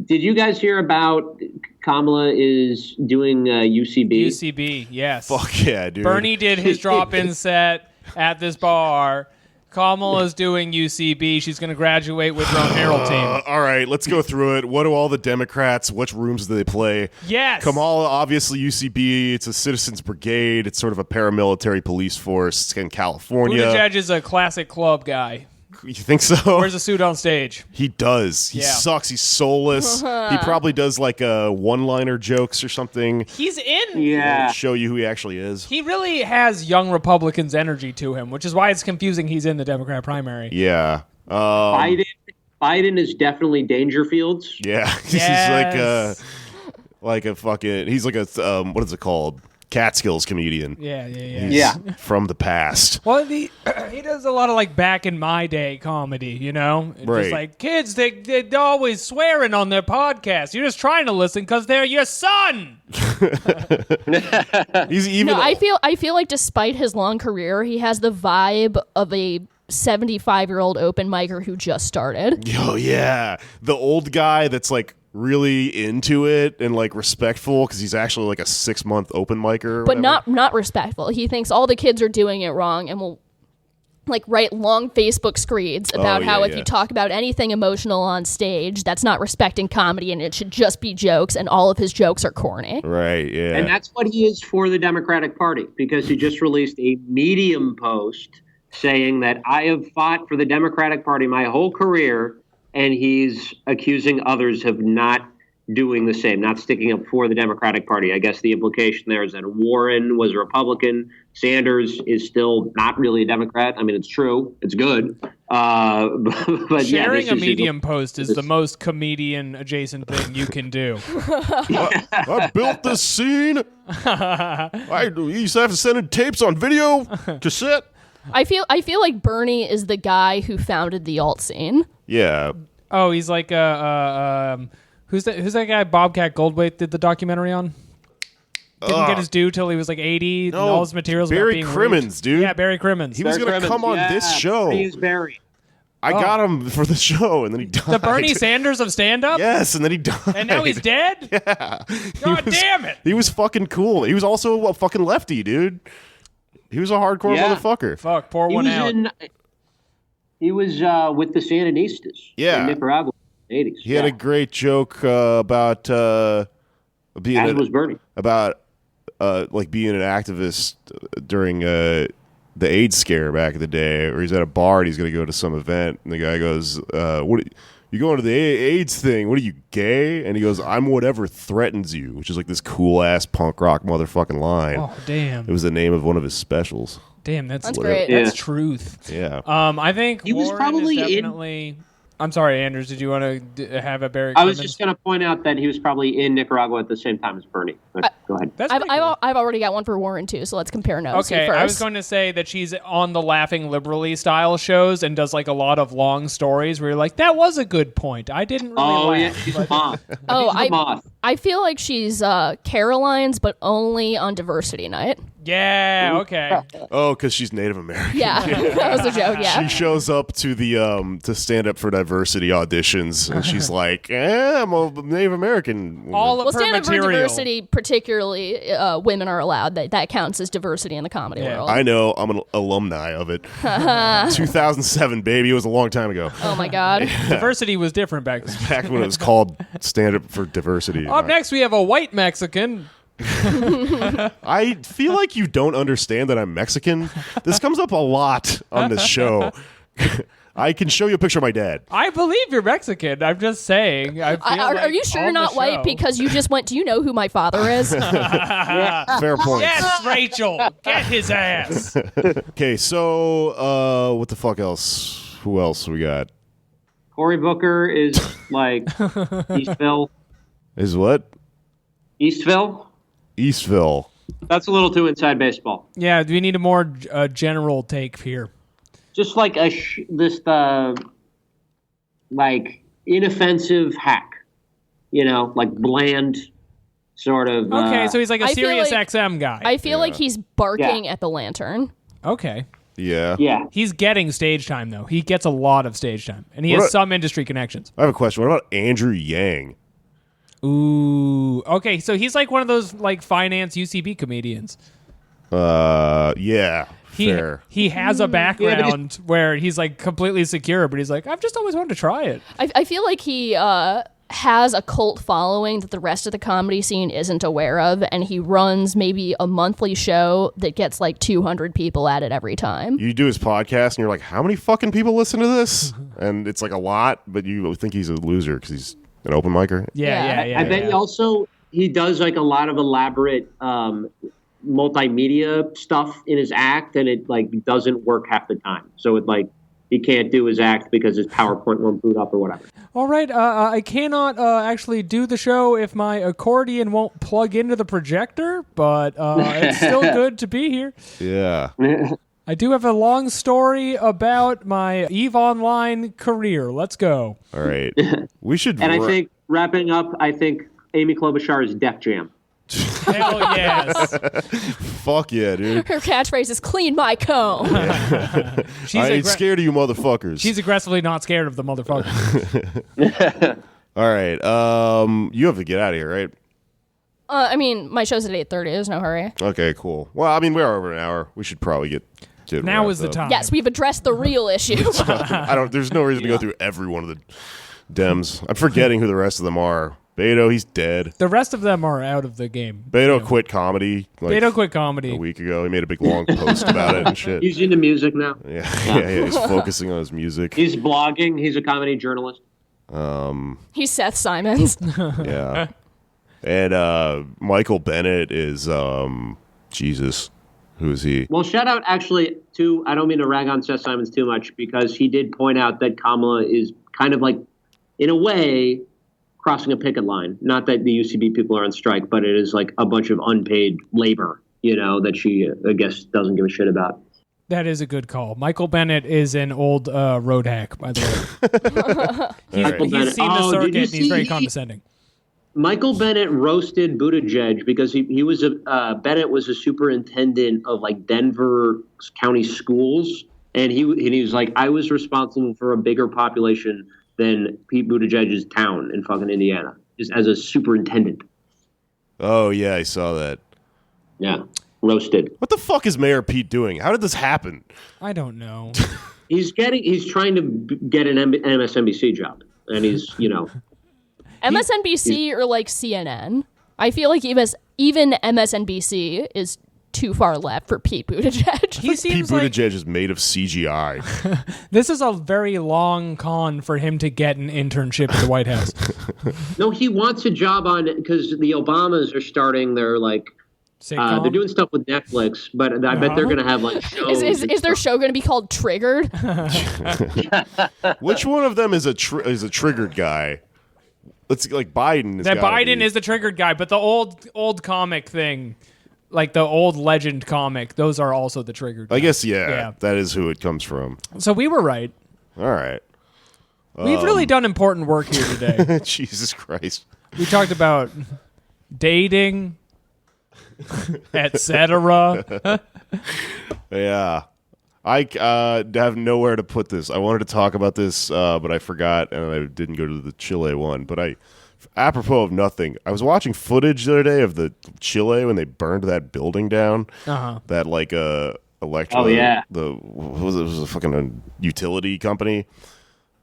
Did you guys hear about Kamala is doing UCB? UCB, yes. Fuck yeah, dude. Bernie did his drop-in set at this bar. Kamala's doing UCB. She's going to graduate with her own Herald team. All right, let's go through it. What do all the Democrats, which rooms do they play? Yes. Kamala, obviously UCB. It's a citizens brigade. It's sort of a paramilitary police force in California. Buttigieg is a classic club guy. You think so? Wears a suit on stage. He does. He sucks. He's soulless. He probably does like one-liner jokes or something. He's in. Yeah. Show you who he actually is. He really has young Republicans' energy to him, which is why it's confusing he's in the Democrat primary. Yeah. Biden is definitely Dangerfields. Yeah. Yes. He's like a fucking. He's like a what is it called? Catskills comedian. Yeah. From the past. Well, he does a lot of like back in my day comedy, you know? It's Right. just like, kids, they're always swearing on their podcast. You're just trying to listen because they're your son. He's even. No, I feel like despite his long career, he has the vibe of a 75-year-old open micer who just started. Oh yeah, the old guy that's like really into it and like respectful because he's actually like a 6-month open micer, or But whatever. not respectful. He thinks all the kids are doing it wrong and will like write long Facebook screeds about how if you talk about anything emotional on stage, that's not respecting comedy and it should just be jokes, and all of his jokes are corny. Right. Yeah. And that's what he is for the Democratic Party, because he just released a Medium post saying that I have fought for the Democratic Party my whole career, and he's accusing others of not doing the same, not sticking up for the Democratic Party. I guess the implication there is that Warren was a Republican. Sanders is still not really a Democrat. I mean, it's true. It's good. But Sharing a Medium post is the most comedian-adjacent thing you can do. I built this scene. I used to have to send in tapes on video cassette. I feel like Bernie is the guy who founded the alt scene. Yeah. Oh, he's like who's that guy Bobcat Goldthwait did the documentary on? Didn't get his due till he was like 80. No, and all his materials Barry about being Crimmins, raped. dude. Yeah, Barry Crimmins. He was going to come on this show. He's Barry. I got him for the show, and then he died. The Bernie Sanders of stand-up? Yes, and then he died. And now he's dead? Yeah. God damn it. He was fucking cool. He was also a fucking lefty, dude. He was a hardcore motherfucker. Fuck, pour one out. He was with the Sandinistas in Nicaragua in the 80s. He had a great joke about being As was Bernie. about like being an activist during the AIDS scare back in the day, where he's at a bar and he's going to go to some event, and the guy goes, "What? You going to the AIDS thing? What are you, gay?" And he goes, "I'm whatever threatens you," which is like this cool ass punk rock motherfucking line. Oh, damn. It was the name of one of his specials. Damn, that's great. That's truth. Yeah. I think He was Warren probably is in- definitely. I'm sorry, Anders. Did you want to have a Barry? I was Crimmins? just going to point out that he was probably in Nicaragua at the same time as Bernie. But go ahead. That's I've, pretty cool. I've already got one for Warren too, so let's compare notes. Okay, first. I was going to say that she's on the Laughing Liberally style shows and does like a lot of long stories where you're like, that was a good point. I didn't really laugh. She's a moth. Oh, She's a moth. I feel like she's Caroline's, but only on diversity night. Yeah, okay. Oh, because she's Native American. Yeah, that was a joke. Yeah, She shows up to the to stand up for diversity auditions, and she's like, I'm a Native American woman." All of well, her stand up for material. diversity, particularly women are allowed. That counts as diversity in the comedy world. I know. I'm an alumni of it. 2007, baby. It was a long time ago. Oh my god. Diversity was different back then. Back when it was called Stand Up for Diversity. Up next, we have a white Mexican. I feel like you don't understand that I'm Mexican. This comes up a lot on this show. I can show you a picture of my dad. I believe you're Mexican. I'm just saying. Are you sure you're not white because you just went, do you know who my father is? Fair point. Yes, Rachel. Get his ass. Okay, so what the fuck else? Who else we got? Cory Booker is like Eastville. Is what? Eastville? Eastville. That's a little too inside baseball. Yeah, do we need a more general take here? Just like this like inoffensive hack, like bland sort of. Okay, so he's like a I feel Sirius like- XM guy. I feel like he's barking at the lantern. Okay. Yeah. Yeah. He's getting stage time, though. He gets a lot of stage time. And he What has a- some industry connections. I have a question. What about Andrew Yang? Ooh. Okay, so he's like one of those like finance UCB comedians. Yeah. Fair. He has a background where he's like completely secure, but he's like, I've just always wanted to try it. I feel like he has a cult following that the rest of the comedy scene isn't aware of, and he runs maybe a monthly show that gets like 200 people at it every time. You do his podcast, and you're like, how many fucking people listen to this? And it's like a lot, but you think he's a loser because he's an open micer. Yeah. I bet he does like a lot of elaborate multimedia stuff in his act, and it like doesn't work half the time. So it like he can't do his act because his PowerPoint won't boot up or whatever. All right, I cannot actually do the show if my accordion won't plug into the projector, but it's still good to be here. Yeah. I do have a long story about my EVE Online career. Let's go. All right. We should. And I think wrapping up, I think Amy Klobuchar is Def Jam. Hell yes. Fuck yeah, dude. Her catchphrase is "clean my comb." She's I ain't scared of you motherfuckers. She's aggressively not scared of the motherfucker. All right. You have to get out of here, right? I mean, my show's at 8:30. There's no hurry. Okay, cool. Well, I mean, we're over an hour. We should probably get Now wrapped is the up. time. Yes, we've addressed the real issue. There's no reason to go through every one of the Dems. I'm forgetting who the rest of them are. Beto, he's dead. The rest of them are out of the game. Beto quit comedy. Beto quit comedy a week ago. He made a big long post about it and shit. He's into music now. Yeah. He's focusing on his music. He's blogging. He's a comedy journalist. He's Seth Simons. Yeah. And Michael Bennett is Jesus. Who is he? Well, shout out actually to, I don't mean to rag on Seth Simons too much, because he did point out that Kamala is kind of like, in a way, crossing a picket line. Not that the UCB people are on strike, but it is like a bunch of unpaid labor, that she, I guess, doesn't give a shit about. That is a good call. Michael Bennett is an old road hack, by the way. He's seen the circuit and he's very condescending. Michael Bennett roasted Buttigieg because he was Bennett was a superintendent of like Denver County schools, and he was like, I was responsible for a bigger population than Pete Buttigieg's town in fucking Indiana, just as a superintendent. Oh yeah, I saw that. Yeah, roasted. What the fuck is Mayor Pete doing? How did this happen? I don't know. He's trying to get an MSNBC job, and he's MSNBC or like CNN. I feel like even MSNBC is too far left for Pete Buttigieg. He Pete seems like Buttigieg is made of CGI. this is a very long con for him to get an internship at the White House. No, he wants a job because the Obamas are starting their like. Sitcom? They're doing stuff with Netflix, but I bet they're going to have like shows. Is their show going to be called Triggered? Which one of them is a triggered guy? Let's like Biden. That Biden is the triggered guy, but the old comic thing, like the old legend comic, those are also the triggered guys. I guess yeah, that is who it comes from. So we were right. All right. We've really done important work here today. Jesus Christ. We talked about dating, etc. Yeah. I have nowhere to put this. I wanted to talk about this, but I forgot, and I didn't go to the Chile one. But apropos of nothing, I was watching footage the other day of the Chile when they burned that building down. Uh-huh. That like electric. Oh yeah. It was a fucking utility company.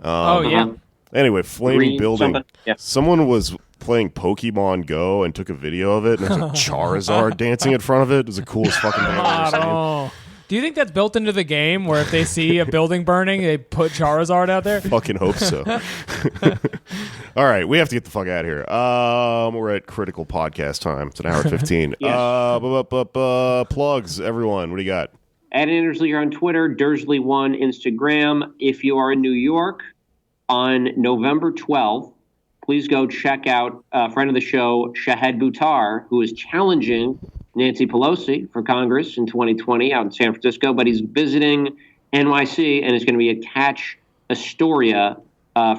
Oh yeah. Anyway, flaming Green building. something. Yeah. Someone was playing Pokemon Go and took a video of it, and there's a Charizard dancing in front of it. It was the coolest fucking thing I've ever seen. Oh. Do you think that's built into the game where if they see a building burning, they put Charizard out there? Fucking hope so. All right, we have to get the fuck out of here. We're at critical podcast time. It's an hour 15. Yes. Plugs, everyone. What do you got? At Andersley on Twitter, Dursley1 Instagram. If you are in New York on November 12th, please go check out a friend of the show, Shahed Buttar, who is challenging Nancy Pelosi for Congress in 2020 out in San Francisco, but he's visiting NYC and is going to be at Catch Astoria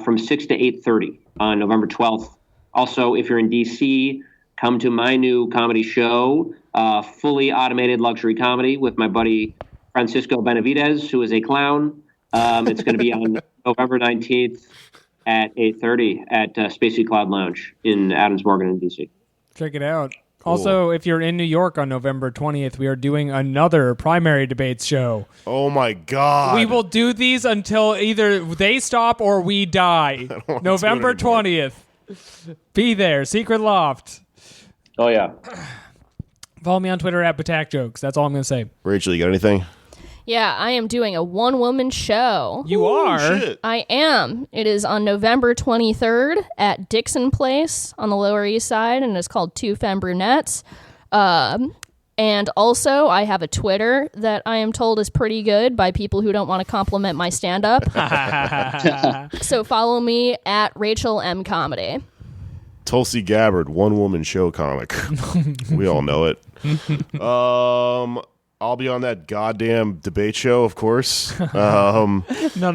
from 6 to 8:30 on November 12th. Also, if you're in D.C., come to my new comedy show, fully automated luxury comedy with my buddy Francisco Benavidez, who is a clown. It's going to be on November 19th at 8:30 at Spacey Cloud Lounge in Adams Morgan in D.C. Check it out. Cool. Also, if you're in New York on November 20th, we are doing another primary debates show. Oh, my God. We will do these until either they stop or we die. November 20th. Be there. Secret Loft. Oh, yeah. Follow me on Twitter at Batak Jokes. That's all I'm going to say. Rachel, you got anything? Yeah, I am doing a one-woman show. You are? Shit. I am. It is on November 23rd at Dixon Place on the Lower East Side, and it's called Two Femme Brunettes. And also, I have a Twitter that I am told is pretty good by people who don't want to compliment my stand-up. So follow me at Rachel M. Comedy. Tulsi Gabbard, one-woman show comic. We all know it. I'll be on that goddamn debate show, of course. None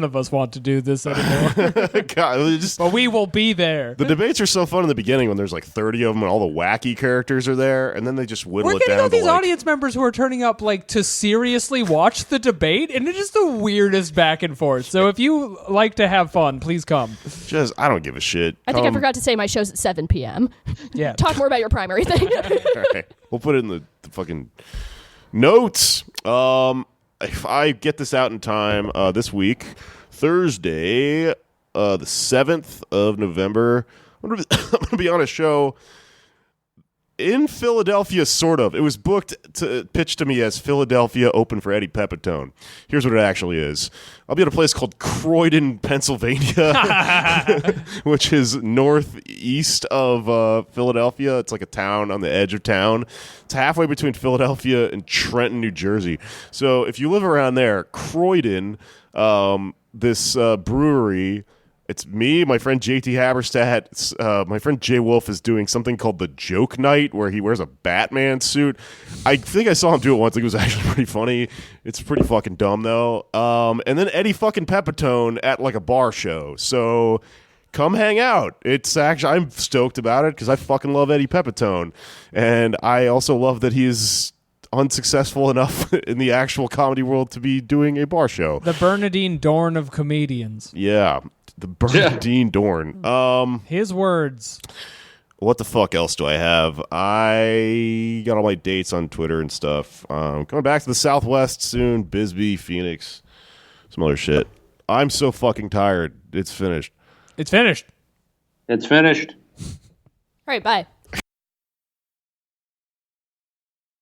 of us want to do this anymore. God, but we will be there. The debates are so fun in the beginning when there's like 30 of them and all the wacky characters are there, and then they just whittle We're it down. getting all these to like, audience members who are turning up like to seriously watch the debate, and it is the weirdest back and forth. So if you like to have fun, please come. I don't give a shit. I think I forgot to say my show's at 7 p.m. Yeah. Talk more about your primary thing. All right. We'll put it in the fucking notes. If I get this out in time this week, Thursday, the 7th of November, I'm gonna be on a show in Philadelphia, sort of. It was pitched to me as Philadelphia open for Eddie Pepitone. Here's what it actually is. I'll be at a place called Croydon, Pennsylvania, which is northeast of Philadelphia. It's like a town on the edge of town. It's halfway between Philadelphia and Trenton, New Jersey. So if you live around there, Croydon, this brewery, it's me, my friend JT Haberstadt. My friend Jay Wolf is doing something called the Joke Night, where he wears a Batman suit. I think I saw him do it once. I think it was actually pretty funny. It's pretty fucking dumb, though. And then Eddie fucking Pepitone at like a bar show. So come hang out. It's actually, I'm stoked about it because I fucking love Eddie Pepitone. And I also love that he is unsuccessful enough in the actual comedy world to be doing a bar show. The Bernadine Dorn of comedians. Yeah. The Bernadine Dorn. His words. What the fuck else do I have? I got all my dates on Twitter and stuff. Coming back to the Southwest soon. Bisbee, Phoenix, some other shit. I'm so fucking tired. It's finished. It's finished. It's finished. All right, bye.